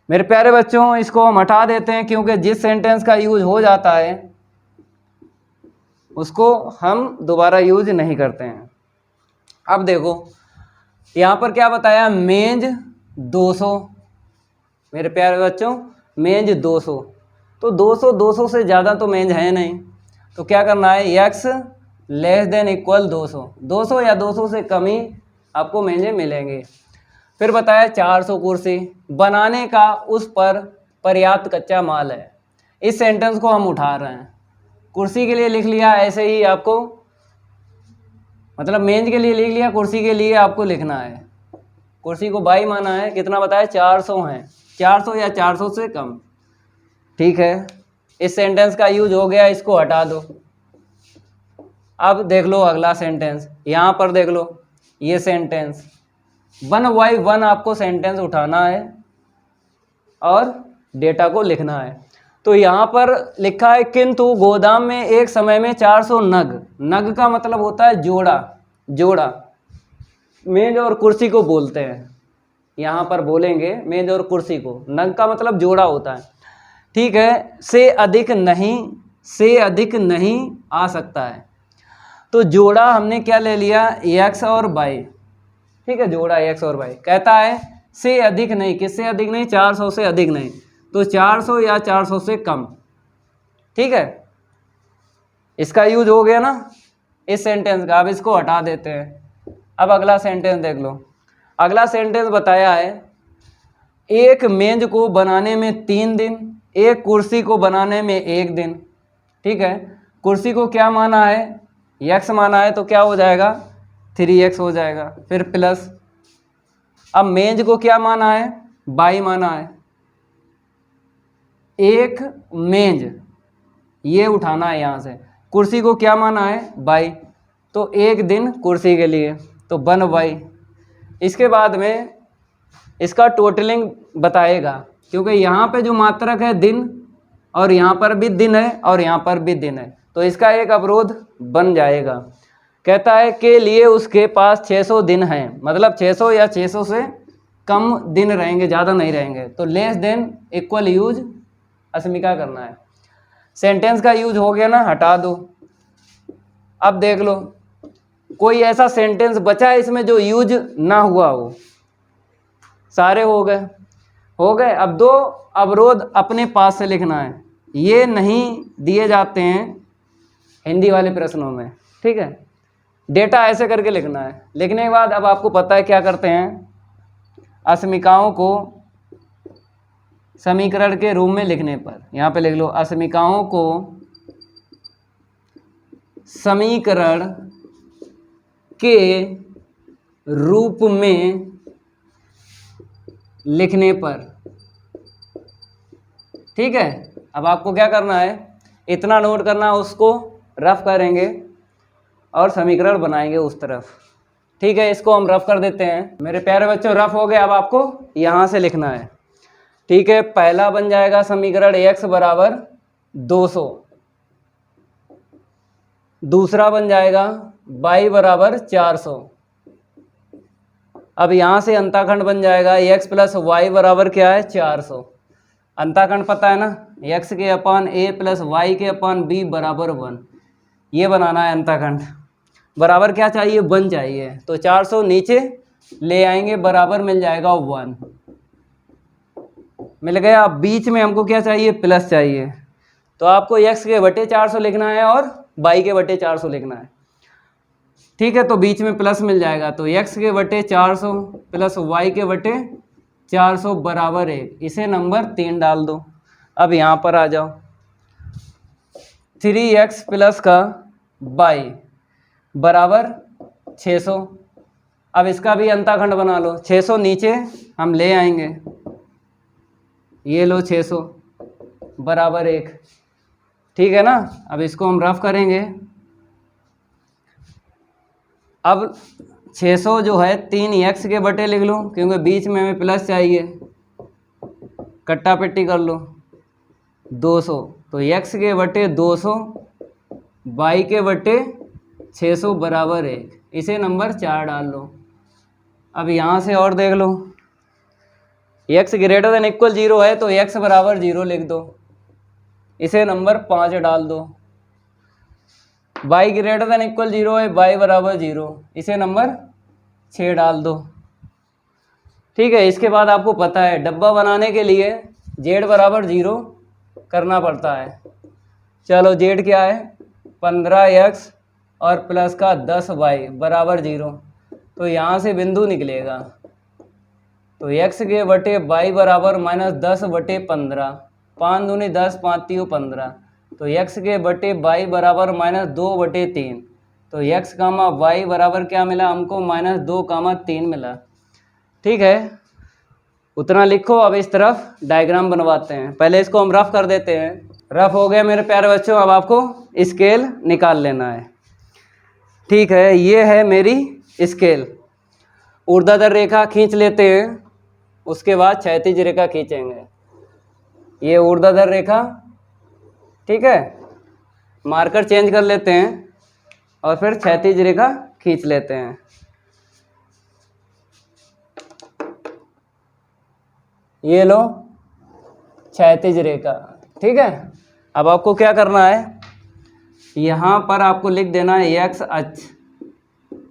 मेरे प्यारे बच्चों, इसको हम हटा देते हैं क्योंकि जिस सेंटेंस का यूज हो जाता है उसको हम दोबारा यूज नहीं करते हैं। अब देखो यहाँ पर क्या बताया, मेज 200। मेरे प्यारे बच्चों, मेज 200, तो 200 से ज़्यादा तो मेज है नहीं, तो क्या करना है, x लेस देन इक्वल 200 या 200 से कम ही आपको मेजें मिलेंगे। फिर बताया 400 कुर्सी बनाने का उस पर पर्याप्त कच्चा माल है। इस सेंटेंस को हम उठा रहे हैं, कुर्सी के लिए लिख लिया, ऐसे ही आपको मतलब मेज के लिए लिख लिया, कुर्सी के लिए आपको लिखना है। कुर्सी को बाई माना है, कितना बताया, 400 हैं, 400 या 400 से कम। ठीक है, इस सेंटेंस का यूज हो गया, इसको हटा दो। अब देख लो अगला सेंटेंस, यहाँ पर देख लो ये सेंटेंस 1/1 आपको सेंटेंस उठाना है और डेटा को लिखना है। तो यहाँ पर लिखा है, किंतु गोदाम में एक समय में 400 नग, नग का मतलब होता है जोड़ा, जोड़ा मेज और कुर्सी को बोलते हैं, यहाँ पर बोलेंगे मेज और कुर्सी को, नग का मतलब जोड़ा होता है। ठीक है, से अधिक नहीं आ सकता है। तो जोड़ा हमने क्या ले लिया, x और y। ठीक है, जोड़ा x और y, कहता है से अधिक नहीं, किससे अधिक नहीं, 400 से अधिक नहीं, तो 400 या 400 से कम। ठीक है, इसका यूज हो गया ना इस सेंटेंस का। अब इसको हटा देते हैं। अब अगला सेंटेंस देख लो। अगला सेंटेंस बताया है, एक मेज को बनाने में 3 दिन, एक कुर्सी को बनाने में 1 दिन। ठीक है, कुर्सी को क्या माना है, x माना है, तो क्या हो जाएगा, 3x हो जाएगा, फिर प्लस। अब मेज को क्या माना है, y माना है, एक मेज ये उठाना है यहाँ से। कुर्सी को क्या माना है, y, तो 1 दिन कुर्सी के लिए, तो 1y। इसके बाद में इसका टोटलिंग बताएगा, क्योंकि यहाँ पे जो मात्रक है दिन, और यहाँ पर भी दिन है और यहाँ पर भी दिन है, तो इसका एक अवरोध बन जाएगा। कहता है के लिए उसके पास 600 दिन हैं, मतलब 600 या 600 से कम दिन रहेंगे, ज़्यादा नहीं रहेंगे, तो लेस देन इक्वल यूज अस्मिका करना है। सेंटेंस का यूज हो गया ना, हटा दो। अब देख लो कोई ऐसा सेंटेंस बचा है इसमें जो यूज ना हुआ हो, सारे हो गए, हो गए। अब 2 अवरोध अपने पास से लिखना है, ये नहीं दिए जाते हैं हिंदी वाले प्रश्नों में। ठीक है, डेटा ऐसे करके लिखना है। लिखने के बाद अब आपको पता है क्या करते हैं, अस्मिकाओं को समीकरण के रूप में लिखने पर, यहाँ पे लिख लो, अस्मिकाओं को समीकरण के रूप में लिखने पर। ठीक है, अब आपको क्या करना है, इतना नोट करना, उसको रफ करेंगे और समीकरण बनाएंगे उस तरफ। ठीक है, इसको हम रफ कर देते हैं। मेरे प्यारे बच्चों, रफ हो गया। अब आपको यहाँ से लिखना है। ठीक है, पहला बन जाएगा समीकरण x बराबर 200, दूसरा बन जाएगा y बराबर 400। अब यहाँ से अंताखंड बन जाएगा x प्लस वाई बराबर क्या है, 400। अंताखंड पता है ना, x के अपान a प्लस वाई के अपान b बराबर 1। ये बनाना है अंताखंड। बराबर क्या चाहिए, 1 चाहिए, तो 400 नीचे ले आएंगे, बराबर मिल जाएगा 1, मिल गया। अब बीच में हमको क्या चाहिए, प्लस चाहिए, तो आपको x के बटे 400 लिखना है और y के बटे 400 लिखना है। ठीक है, तो बीच में प्लस मिल जाएगा, तो x के बटे 400 प्लस y के बटे 400 बराबर 1। इसे नंबर 3 डाल दो। अब यहाँ पर आ जाओ, 3x प्लस का y बराबर 600। अब इसका भी अंताखंड बना लो, 600 नीचे हम ले आएंगे, ये लो 600 बराबर 1, ठीक है ना। अब इसको हम रफ करेंगे। अब 600 जो है 3x के बटे लिख लो, क्योंकि बीच में हमें प्लस चाहिए, कट्टा पेटी कर लो। 200 तो x के बटे 200 y के बटे 600 बराबर 1, इसे नंबर 4 डाल लो। अब यहाँ से और देख लो, x ग्रेटर देन इक्वल 0 है तो x बराबर 0 लिख दो, इसे नंबर 5 डाल दो। y ग्रेटर देन इक्वल 0 है, y बराबर 0, इसे नंबर 6 डाल दो, ठीक है। इसके बाद आपको पता है डब्बा बनाने के लिए z बराबर 0 करना पड़ता है। चलो z क्या है 15x और प्लस का 10y बराबर 0, तो यहाँ से बिंदु निकलेगा। तो x के बटे y बराबर -10/15, 5 दूनी 10, 5 तीन 15, तो x के बटे y बराबर -2/3, तो x कामा y बराबर क्या मिला हमको -2,3 मिला, ठीक है। उतना लिखो। अब इस तरफ डायग्राम बनवाते हैं, पहले इसको हम रफ कर देते हैं। रफ हो गया मेरे प्यारे बच्चों। अब आपको स्केल निकाल लेना है, ठीक है। ये है मेरी स्केल। ऊर्ध्वाधर रेखा खींच लेते हैं, उसके बाद क्षैतिज रेखा खींचेंगे। ये ऊर्ध्वाधर रेखा, ठीक है। मार्कर चेंज कर लेते हैं और फिर क्षैतिज रेखा खींच लेते हैं। ये लो क्षैतिज रेखा, ठीक है। अब आपको क्या करना है, यहाँ पर आपको लिख देना है x अक्ष,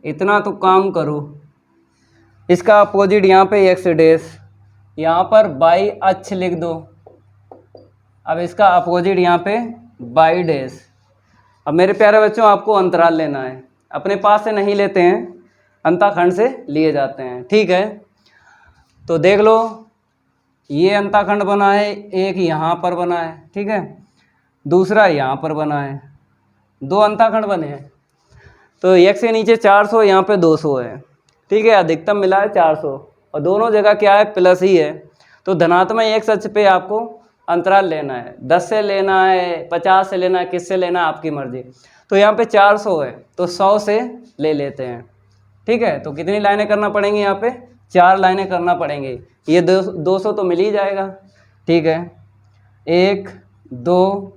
इतना तो काम करो। इसका अपोजिट यहाँ पे x डैश, यहाँ पर y अक्ष लिख दो। अब इसका अपोजिट यहाँ पे y डैश। अब मेरे प्यारे बच्चों आपको अंतराल लेना है, अपने पास से नहीं लेते हैं, अंताखंड से लिए जाते हैं, ठीक है। तो देख लो ये अंताखंड बना है, एक यहाँ पर बना है, ठीक है, दूसरा यहाँ पर बना है, 2 अंताखंड बने हैं। तो x के नीचे 400, यहाँ पे 200 है, ठीक है। अधिकतम मिला है 400 और दोनों जगह क्या है प्लस ही है। तो धनात्मक x अक्ष पे आपको अंतराल लेना है, 10 से लेना है, 50 से लेना है, किससे लेना है आपकी मर्जी। तो यहाँ पे 400 है तो 100 से ले लेते हैं, ठीक है। तो कितनी लाइनें करना पड़ेंगी, यहाँ पे 4 लाइनें करना पड़ेंगी। ये 200 तो मिल ही जाएगा, ठीक है। 1 2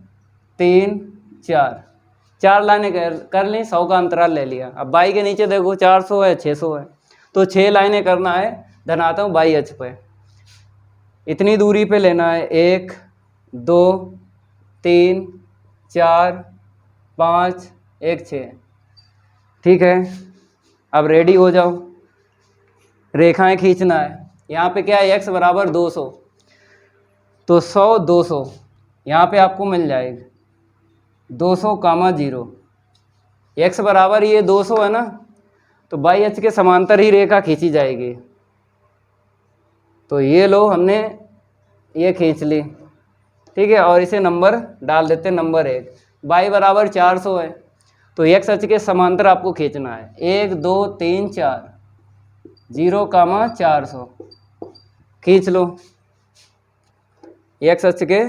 3 4 लाइनें कर ली, 100 का अंतराल ले लिया। अब बाई के नीचे देखो 400 है, 600 है, तो 6 लाइनें करना है धनात्मक बाई अक्ष पे। इतनी दूरी पे लेना है, 1 2 3 4 5 1 6, ठीक है। अब रेडी हो जाओ, रेखाएं खींचना है। यहाँ पे क्या है x बराबर 200, तो 100 200 यहाँ पे आपको मिल जाएगा 200,0। x बराबर ये 200 है ना, तो बाई अक्ष के समांतर ही रेखा खींची जाएगी। तो ये लो हमने ये खींच ली, ठीक है। और इसे नंबर डाल देते हैं, नंबर 1। बाई बराबर 400 है, तो x अक्ष के समांतर आपको खींचना है, 1 2 3 4, 0,400 खींच लो x अक्ष के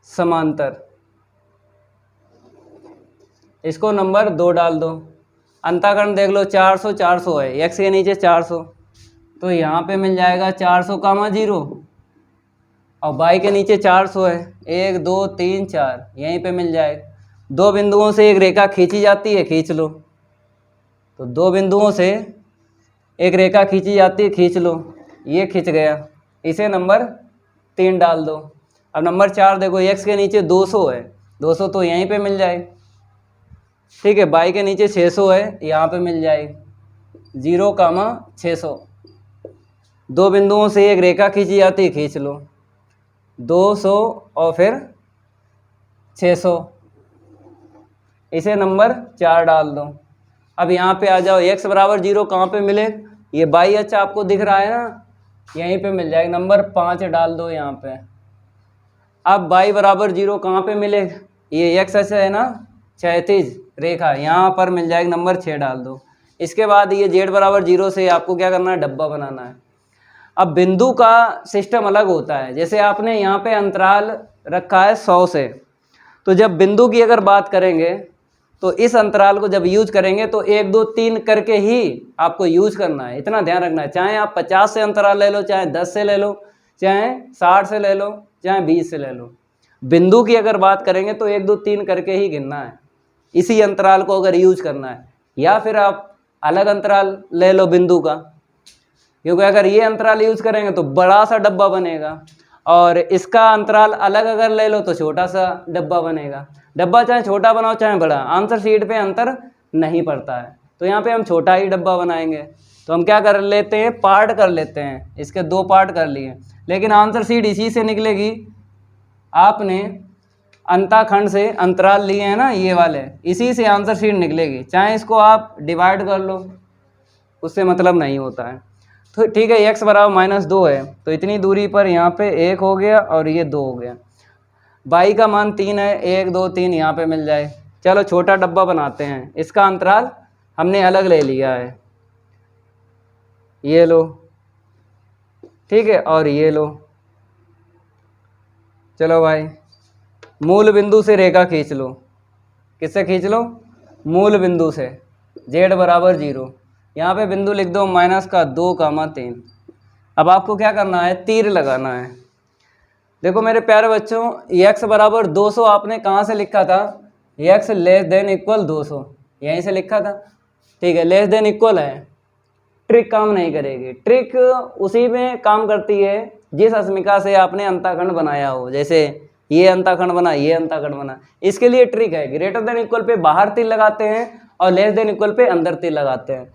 समांतर। इसको नंबर 2 डाल दो। अंताखंड देख लो 400 400 है, x के नीचे 400, तो यहाँ पे मिल जाएगा 400,0 और y के नीचे 400 है, 1 2 3 4 यहीं पे मिल जाएगा। 2 बिंदुओं से एक रेखा खींची जाती है, खींच लो। तो 2 बिंदुओं से एक रेखा खींची जाती है, खींच लो, ये खींच गया, इसे नंबर 3 डाल दो। अब नंबर 4 देखो, x के नीचे 200 है, 200 तो यहीं पे मिल जाएगा, ठीक है। y के नीचे 600 है, यहाँ पे मिल जाएगी 0,600। 2 बिंदुओं से एक रेखा खींची जाती है, खींच लो, 200 और फिर 600, इसे नंबर 4 डाल दो। अब यहाँ पे आ जाओ, x बराबर 0 कहाँ पे मिले, ये बाई अक्ष आपको दिख रहा है ना, यहीं पे मिल जाएगा, नंबर 5 डाल दो यहाँ पे। अब y बराबर 0 कहाँ पे मिले, ये x अक्ष है ना, क्षैतिज रेखा, यहाँ पर मिल जाएगा, नंबर 6 डाल दो। इसके बाद ये z बराबर 0 से आपको क्या करना है, डब्बा बनाना है। अब बिंदु का सिस्टम अलग होता है। जैसे आपने यहाँ पे अंतराल रखा है 100 से, तो जब बिंदु की अगर बात करेंगे तो इस अंतराल को जब यूज करेंगे तो 1 2 3 करके ही आपको यूज करना है, इतना ध्यान रखना है। चाहे आप 50 से अंतराल ले लो, चाहे 10 से ले लो, चाहे 60 से ले लो, चाहे 20 से ले लो, बिंदु की अगर बात करेंगे तो 1 2 3 करके ही गिनना है, इसी अंतराल को अगर यूज करना है। या फिर आप अलग अंतराल ले लो बिंदु का, क्योंकि अगर ये अंतराल यूज करेंगे तो बड़ा सा डब्बा बनेगा, और इसका अंतराल अलग अगर ले लो तो छोटा सा डब्बा बनेगा। डब्बा चाहे छोटा बनाओ चाहे बड़ा, आंसर शीट पे अंतर नहीं पड़ता है। तो यहाँ पे हम छोटा ही डब्बा बनाएंगे। तो हम क्या कर लेते हैं, पार्ट कर लेते हैं, इसके 2 पार्ट कर लिए, लेकिन आंसर शीट इसी से निकलेगी। आपने अंताखंड से अंतराल लिए हैं ना ये वाले, इसी से आंसर शीट निकलेगी। चाहे इसको आप डिवाइड कर लो, उससे मतलब नहीं होता है। तो ठीक है, x बराबर -2 है, तो इतनी दूरी पर यहाँ पे 1 हो गया और ये 2 हो गया। y का मान 3 है, 1 2 3 यहाँ पे मिल जाए। चलो छोटा डब्बा बनाते हैं, इसका अंतराल हमने अलग ले लिया है, ये लो, ठीक है, और ये लो। चलो भाई, मूल बिंदु से रेखा खींच लो। किससे खींच लो? मूल बिंदु से। z बराबर 0, यहाँ पे बिंदु लिख दो -2, 3। अब आपको क्या करना है, तीर लगाना है। देखो मेरे प्यारे बच्चों, x बराबर 200 आपने कहाँ से लिखा था, x < 200 यहीं से लिखा था, ठीक है। <= है, ट्रिक काम नहीं करेगी। ट्रिक उसी में काम करती है जिस अस्मिका से आपने अंताखंड बनाया हो। जैसे ये अंताखंड बना, ये अंताखंड बना, इसके लिए ट्रिक है। > पे बाहर तीर लगाते हैं और <= पे अंदर तीर लगाते हैं,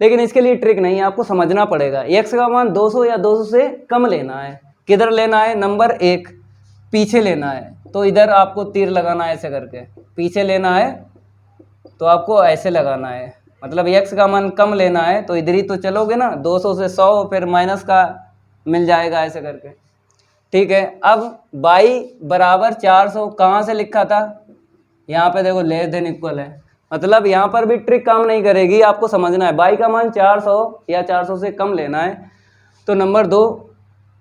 लेकिन इसके लिए ट्रिक नहीं है, आपको समझना पड़ेगा। x का मान 200 या 200 से कम लेना है। किधर लेना है? नंबर 1 पीछे लेना है, तो इधर आपको तीर लगाना है ऐसे करके। पीछे लेना है तो आपको ऐसे लगाना है, मतलब x का मान कम लेना है, तो इधर ही तो चलोगे ना, 200 से 100, फिर माइनस का मिल जाएगा ऐसे करके, ठीक है। अब y बराबर 400 कहाँ से लिखा था, यहाँ पे देखो <= है, मतलब यहाँ पर भी ट्रिक काम नहीं करेगी, आपको समझना है। y का मान 400 या 400 से कम लेना है, तो नंबर 2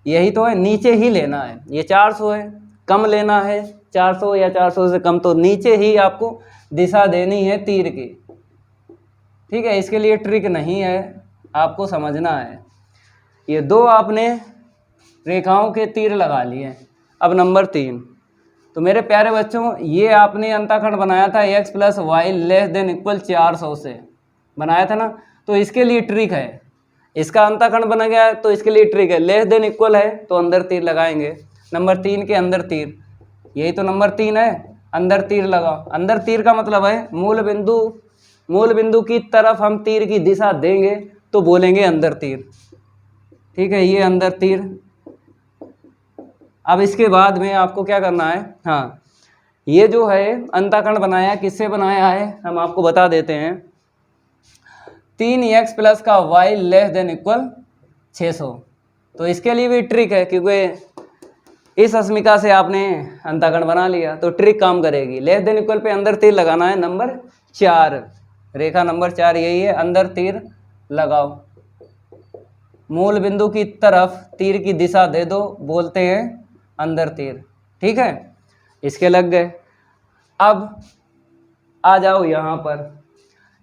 यही तो है, नीचे ही लेना है। ये 400 है, कम लेना है 400 या 400 से कम, तो नीचे ही आपको दिशा देनी है तीर की, ठीक है। इसके लिए ट्रिक नहीं है, आपको समझना है। ये 2 आपने रेखाओं के तीर लगा लिए। अब नंबर 3, तो मेरे प्यारे बच्चों, ये आपने अंताखंड बनाया था x + y <= 400 से बनाया था ना, तो इसके लिए ट्रिक है। इसका अंताखंड बना गया है तो इसके लिए ट्रिक है, <= है तो अंदर तीर लगाएंगे। नंबर 3 के अंदर तीर, यही तो नंबर 3 है, अंदर तीर लगाओ। अंदर तीर का मतलब है मूल बिंदु की तरफ हम तीर की दिशा देंगे तो बोलेंगे अंदर तीर, ठीक है। ये अंदर तीर। अब इसके बाद में आपको क्या करना है, हाँ, ये जो है अंताखंड बनाया, किससे बनाया है हम आपको बता देते हैं। 3x + का y <= 600, तो इसके लिए भी ट्रिक है, क्योंकि इस अस्मिका से आपने अंताखंड बना लिया तो ट्रिक काम करेगी। <= पे अंदर तीर लगाना है, नंबर 4, रेखा नंबर 4 यही है, अंदर तीर लगाओ। मूल बिंदु की तरफ तीर की दिशा दे दो, बोलते हैं अंदर तीर, ठीक है। इसके लग गए। अब आ जाओ यहाँ पर,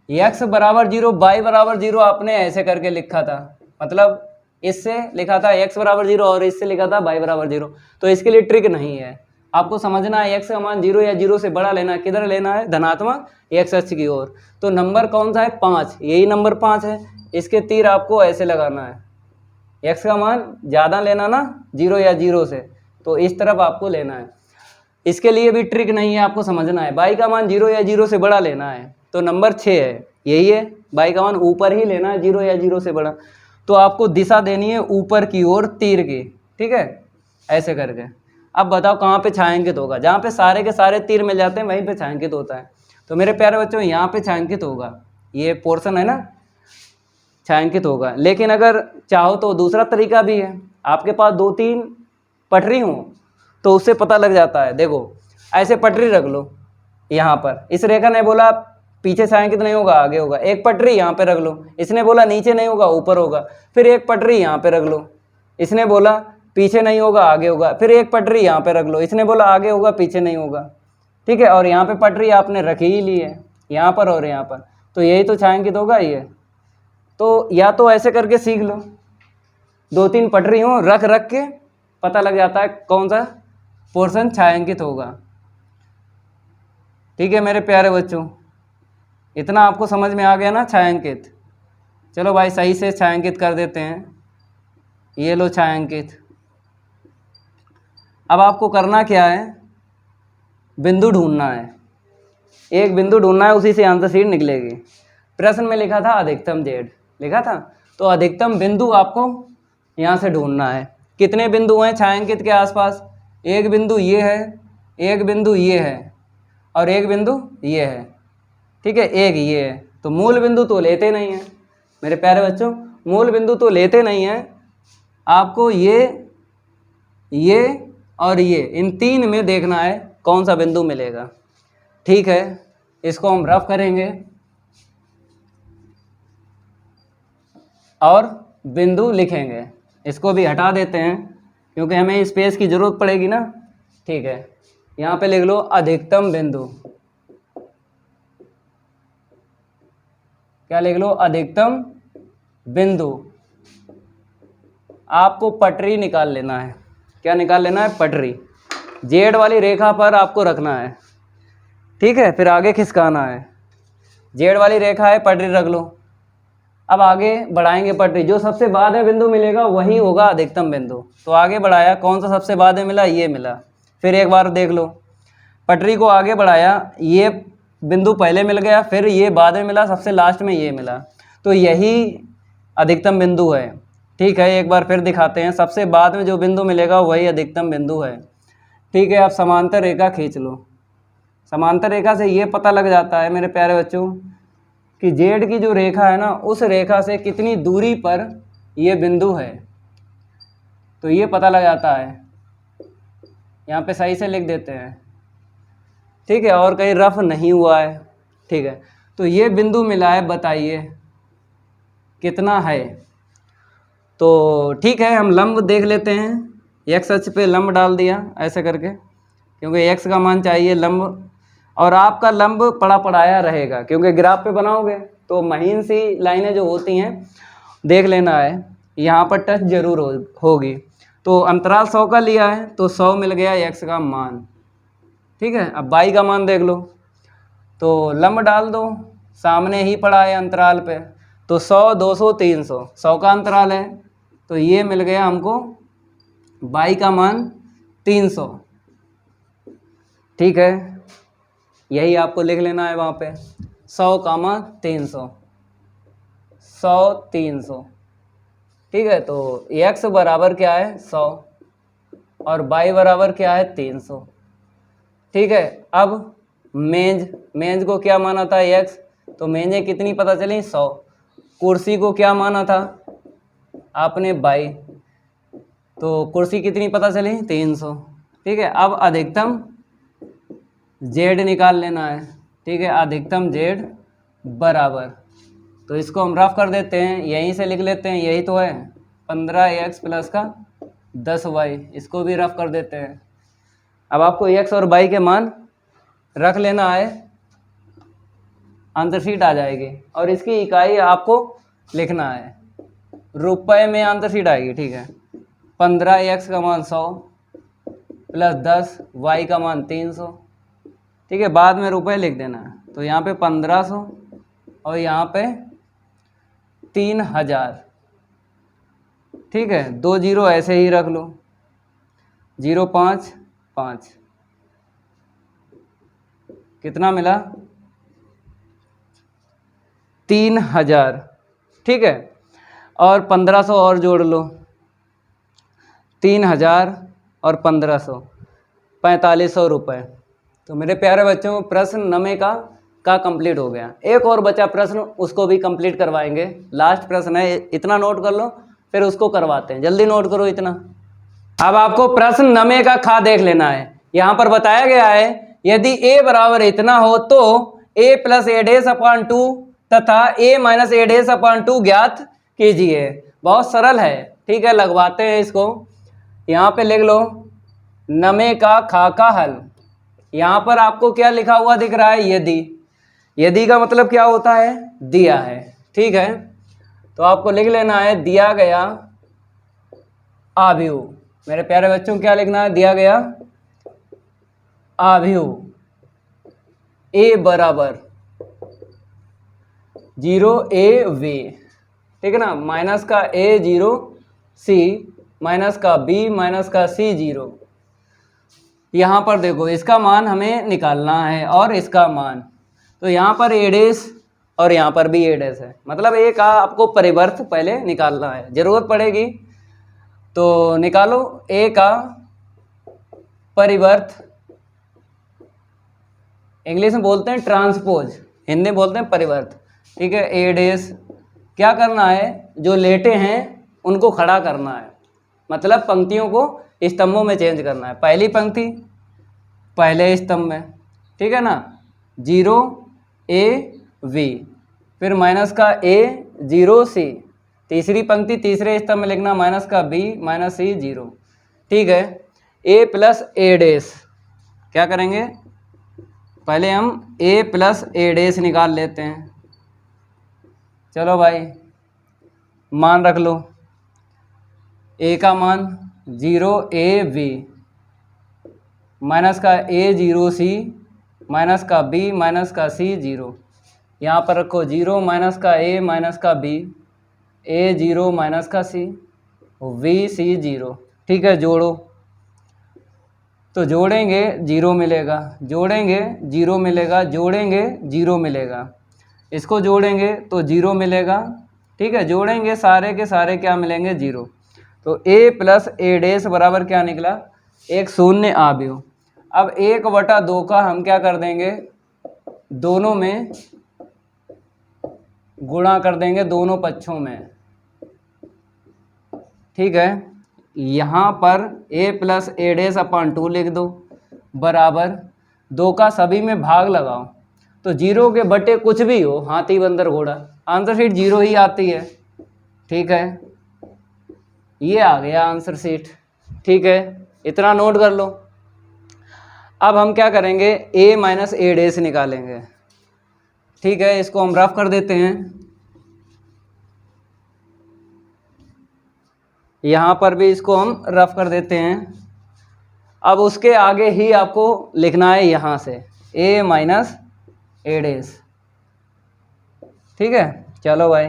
x बराबर 0, y बराबर 0 आपने ऐसे करके लिखा था, मतलब इससे लिखा था x बराबर 0 और इससे लिखा था y बराबर 0, तो इसके लिए ट्रिक नहीं है। आपको समझना है x का मान 0 या 0 से बड़ा लेना है। किधर लेना है? धनात्मक x अक्ष की ओर। तो नंबर कौन सा है? 5, यही नंबर 5 है। इसके तीर आपको ऐसे लगाना है, x का मान ज़्यादा लेना ना 0 या 0 से, तो इस तरफ आपको लेना है। इसके लिए भी ट्रिक नहीं है, आपको समझना है। y का मान 0 या 0 से बड़ा लेना है, तो नंबर 6 है, यही है। y का मान ऊपर ही लेना है, 0 या 0 से बड़ा, तो आपको दिशा देनी है ऊपर की ओर तीर की, ठीक है, ऐसे करके। अब बताओ कहाँ पे छायांकित होगा? जहाँ पे सारे के सारे तीर मिल जाते हैं वहीं पे छायांकित होता है। तो मेरे प्यारे बच्चों, यहाँ पे छायांकित होगा, ये पोर्शन है ना, छायांकित होगा। लेकिन अगर चाहो तो दूसरा तरीका भी है, आपके पास 2-3 पटरी हो तो उससे पता लग जाता है। देखो ऐसे पटरी रख लो यहाँ पर, इस रेखा ने बोला पीछे छायांकित नहीं होगा, आगे होगा। एक पटरी यहाँ पे रख लो, इसने बोला नीचे नहीं होगा, ऊपर होगा। फिर एक पटरी यहाँ पे रख लो, इसने बोला पीछे नहीं होगा आगे होगा, फिर एक पटरी यहाँ पे रख लो, इसने बोला आगे होगा पीछे नहीं होगा, ठीक है। और यहाँ पे पटरी आपने रखी ही ली है यहाँ पर और यहाँ पर, तो यही तो छायांकित होगा ये। तो या तो ऐसे करके सीख लो, 2-3 पटरी हो रख रख के पता लग जाता है कौन सा पोर्शन छायांकित होगा। ठीक है मेरे प्यारे बच्चों, इतना आपको समझ में आ गया ना छायांकित। चलो भाई सही से छायांकित कर देते हैं, ये लो छायांकित। अब आपको करना क्या है, बिंदु ढूंढना है, एक बिंदु ढूंढना है, उसी से आंसर शीट निकलेगी। प्रश्न में लिखा था अधिकतम जेड लिखा था, तो अधिकतम बिंदु आपको यहाँ से ढूंढना है। कितने बिंदु हैं छायांकित के आसपास, एक बिंदु ये है, एक बिंदु ये है और एक बिंदु ये है, ठीक है, एक ये है। तो मूल बिंदु तो लेते नहीं हैं मेरे प्यारे बच्चों, मूल बिंदु तो लेते नहीं हैं। आपको ये और ये इन 3 में देखना है कौन सा बिंदु मिलेगा। ठीक है, इसको हम रफ करेंगे और बिंदु लिखेंगे। इसको भी हटा देते हैं क्योंकि हमें स्पेस की ज़रूरत पड़ेगी ना। ठीक है, यहाँ पे लिख लो अधिकतम बिंदु, क्या लिख लो, अधिकतम बिंदु। आपको पटरी निकाल लेना है, क्या निकाल लेना है, पटरी। जेड वाली रेखा पर आपको रखना है, ठीक है, फिर आगे खिसकाना है। जेड वाली रेखा है, पटरी रख लो। अब आगे बढ़ाएंगे पटरी, जो सबसे बाद में बिंदु मिलेगा वही होगा अधिकतम बिंदु। तो आगे बढ़ाया, कौन सा सबसे बाद में मिला, ये मिला। फिर एक बार देख लो, पटरी को आगे बढ़ाया, ये बिंदु पहले मिल गया, फिर ये बाद में मिला, सबसे लास्ट में ये मिला, तो यही अधिकतम बिंदु है। ठीक है, एक बार फिर दिखाते हैं, सबसे बाद में जो बिंदु मिलेगा वही अधिकतम बिंदु है। ठीक है, अब समांतर रेखा खींच लो। समांतर रेखा से ये पता लग जाता है मेरे प्यारे बच्चों कि जेड की जो रेखा है ना, उस रेखा से कितनी दूरी पर ये बिंदु है, तो ये पता लग जाता है। यहाँ पे सही से लिख देते हैं, ठीक है, और कहीं रफ नहीं हुआ है। ठीक है, तो ये बिंदु मिला है, बताइए कितना है। तो ठीक है, हम लंब देख लेते हैं। एक्स अक्ष पे लंब डाल दिया ऐसे करके, क्योंकि एक्स का मान चाहिए लंब, और आपका लंब पड़ा पड़ाया रहेगा क्योंकि ग्राफ पे बनाओगे तो महीन सी लाइनें जो होती हैं देख लेना है, यहाँ पर टच जरूर होगी। तो अंतराल 100 का लिया है, तो 100 मिल गया एक्स का मान। ठीक है, अब y का मान देख लो, तो लंब डाल दो, सामने ही पड़ा है अंतराल पे, तो 100, 200, 300, 100 का अंतराल है, तो ये मिल गया हमको y का मान 300। ठीक है, यही आपको लिख लेना है वहाँ पे, 100, 300, 100, 300। ठीक है, तो x बराबर क्या है, 100, और y बराबर क्या है, 300। ठीक है, अब मेंज को क्या माना था, x, तो मेंजें कितनी पता चली, 100। कुर्सी को क्या माना था आपने, y, तो कुर्सी कितनी पता चली, 300। ठीक है, अब अधिकतम जेड निकाल लेना है। ठीक है, अधिकतम जेड बराबर, तो इसको हम रफ कर देते हैं, यहीं से लिख लेते हैं, यही तो है 15x प्लस का 10y, इसको भी रफ कर देते हैं। अब आपको x और y के मान रख लेना है, आंसर शीट आ जाएगी, और इसकी इकाई आपको लिखना है, रुपए में आंसर शीट आएगी। ठीक है, 15x का मान 100 प्लस 10 y का मान 300। ठीक है, बाद में रुपए लिख देना है, तो यहाँ पे 1500 और यहाँ पे 3000। ठीक है, 2 जीरो ऐसे ही रख लो, 0, 5, 5, कितना मिला, 3000। ठीक है, और 1500 और जोड़ लो, 3000 और 1500, 4500 रुपये। तो मेरे प्यारे बच्चों, प्रश्न 9 का कंप्लीट हो गया। एक और बचा प्रश्न, उसको भी कंप्लीट करवाएंगे, लास्ट प्रश्न है, इतना नोट कर लो, फिर उसको करवाते हैं, जल्दी नोट करो इतना। अब आपको प्रश्न 9 का खा देख लेना है। यहाँ पर बताया गया है, यदि a बराबर इतना हो तो a plus A dash upon 2 तथा a minus A dash upon 2 ज्ञात कीजिए। बहुत सरल है, ठीक है, लगवाते हैं इसको। यहाँ पे लिख लो नमे का खा का हल। यहाँ पर आपको क्या लिखा हुआ दिख रहा है? यदि। यदि का मतलब क्या होता है? दिया है। ठीक है, तो आपको लिख लेना है दिया गया आव्यूह। मेरे प्यारे बच्चों क्या लिखना है? दिया गया आव्यूह ए बराबर 0 ए वे, ठीक है ना, माइनस का ए 0 सी माइनस का बी माइनस का सी 0। यहाँ पर देखो इसका मान हमें निकालना है और इसका मान, तो यहाँ पर ए डैश और यहाँ पर भी ए डैश है, मतलब ए का आपको परिवर्त पहले निकालना है, जरूरत पड़ेगी तो निकालो। ए का परिवर्त इंग्लिश में बोलते हैं ट्रांसपोज, हिंदी में बोलते हैं परिवर्त। ठीक है, ए डैश क्या करना है? जो लेटे हैं उनको खड़ा करना है, मतलब पंक्तियों को स्तंभों में चेंज करना है। पहली पंक्ति पहले स्तंभ में, ठीक है ना, 0 ए वी, फिर माइनस का ए 0 सी, तीसरी पंक्ति तीसरे स्तंभ में लिखना माइनस का बी माइनस सी 0। ठीक है, ए प्लस ए डैश क्या करेंगे? पहले हम ए प्लस ए डैश निकाल लेते हैं। चलो भाई मान रख लो, ए का मान 0 ए वी माइनस का ए 0 सी माइनस का बी माइनस का सी 0। यहाँ पर रखो 0 माइनस का ए माइनस का बी, ए 0 माइनस का सी, वी सी 0। ठीक है, जोड़ो तो जोड़ेंगे 0 मिलेगा, जोड़ेंगे 0 मिलेगा, जोड़ेंगे 0 मिलेगा, इसको जोड़ेंगे तो 0 मिलेगा। ठीक है, जोड़ेंगे सारे के सारे क्या मिलेंगे? 0। तो a प्लस ए डैश बराबर क्या निकला? एक शून्य आव्यूह। अब 1/2 का हम क्या कर देंगे? दोनों में गुणा कर देंगे, दोनों पक्षों में। ठीक है, यहाँ पर a plus A dash upon 2 लिख दो बराबर 2 का सभी में भाग लगाओ, तो 0 के बटे कुछ भी हो, हाथी बंदर घोड़ा, आंसर शीट 0 ही आती है। ठीक है, ये आ गया आंसर शीट। ठीक है, इतना नोट कर लो। अब हम क्या करेंगे? a माइनस ए डैश निकालेंगे। ठीक है, इसको हम रफ कर देते हैं। यहाँ पर भी इसको हम रफ कर देते हैं। अब उसके आगे ही आपको लिखना है यहाँ से a माइनस ए डैश। ठीक है, चलो भाई,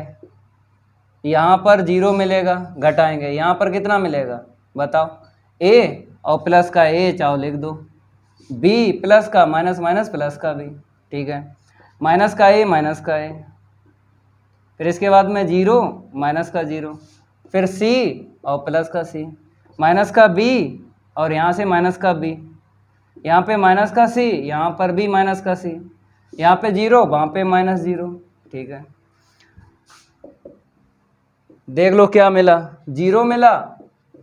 यहाँ पर 0 मिलेगा, घटाएंगे, यहाँ पर कितना मिलेगा बताओ? a और प्लस का a चाहो लिख दो, b प्लस का माइनस माइनस प्लस का b। ठीक है, माइनस का a माइनस का a, फिर इसके बाद में 0 माइनस का 0, फिर c और प्लस का c, माइनस का b और यहाँ से माइनस का b, यहाँ पे माइनस का c, यहाँ पर भी माइनस का c, यहाँ पे 0 वहाँ पे माइनस 0। ठीक है, देख लो क्या मिला? 0 मिला,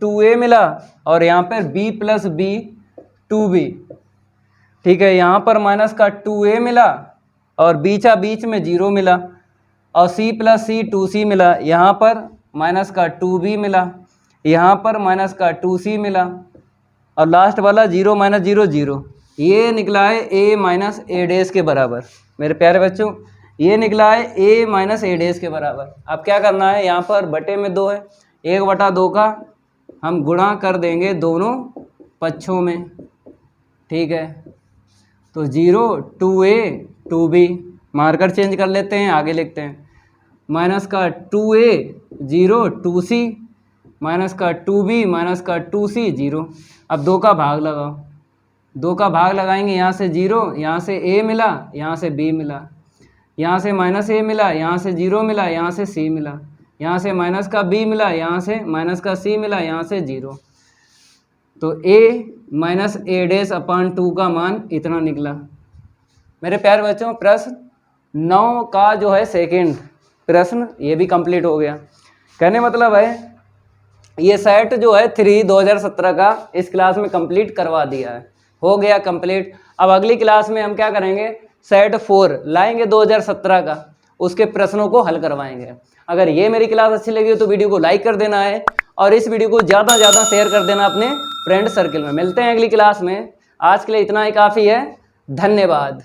2a मिला और यहाँ पर b प्लस b 2b। ठीक है, यहाँ पर माइनस का 2a मिला और बीचा बीच में 0 मिला और c प्लस c 2c मिला, यहाँ पर माइनस का 2b मिला, यहाँ पर माइनस का 2c मिला और लास्ट वाला 0 माइनस 0 0। ये निकला है a माइनस ए डैश के बराबर। मेरे प्यारे बच्चों, ये निकला है a माइनस ए डैश के बराबर। अब क्या करना है? यहाँ पर बटे में 2 है, 1/2 का हम गुणा कर देंगे दोनों पक्षों में। ठीक है, तो 0 2a 2b, मार्कर चेंज कर लेते हैं, आगे लिखते हैं माइनस का 2a 0 2c माइनस का 2b माइनस का 2c 0। अब 2 का भाग लगाओ, 2 का भाग लगाएंगे, यहाँ से 0, यहाँ से a मिला, यहाँ से b मिला, यहाँ से माइनस a मिला, यहाँ से 0 मिला, यहाँ से c मिला, यहाँ से माइनस का b मिला, यहाँ से माइनस का c मिला, यहाँ से 0। तो a minus A dash upon 2 का मान इतना निकला। मेरे प्यारे बच्चों, प्रश्न 9 का जो है सेकंड प्रश्न ये भी कंप्लीट हो गया। कहने मतलब है ये सेट जो है 3 2017 का इस क्लास में कंप्लीट करवा दिया है, हो गया कंप्लीट। अब अगली क्लास में हम क्या करेंगे? सेट 4 लाएंगे 2017 का, उसके प्रश्नों को हल करवाएंगे। अगर ये मेरी क्लास अच्छी लगी हो तो वीडियो को लाइक कर देना है और इस वीडियो को ज़्यादा से ज़्यादा शेयर कर देना अपने फ्रेंड सर्कल में। मिलते हैं अगली क्लास में, आज के लिए इतना ही काफ़ी है। धन्यवाद।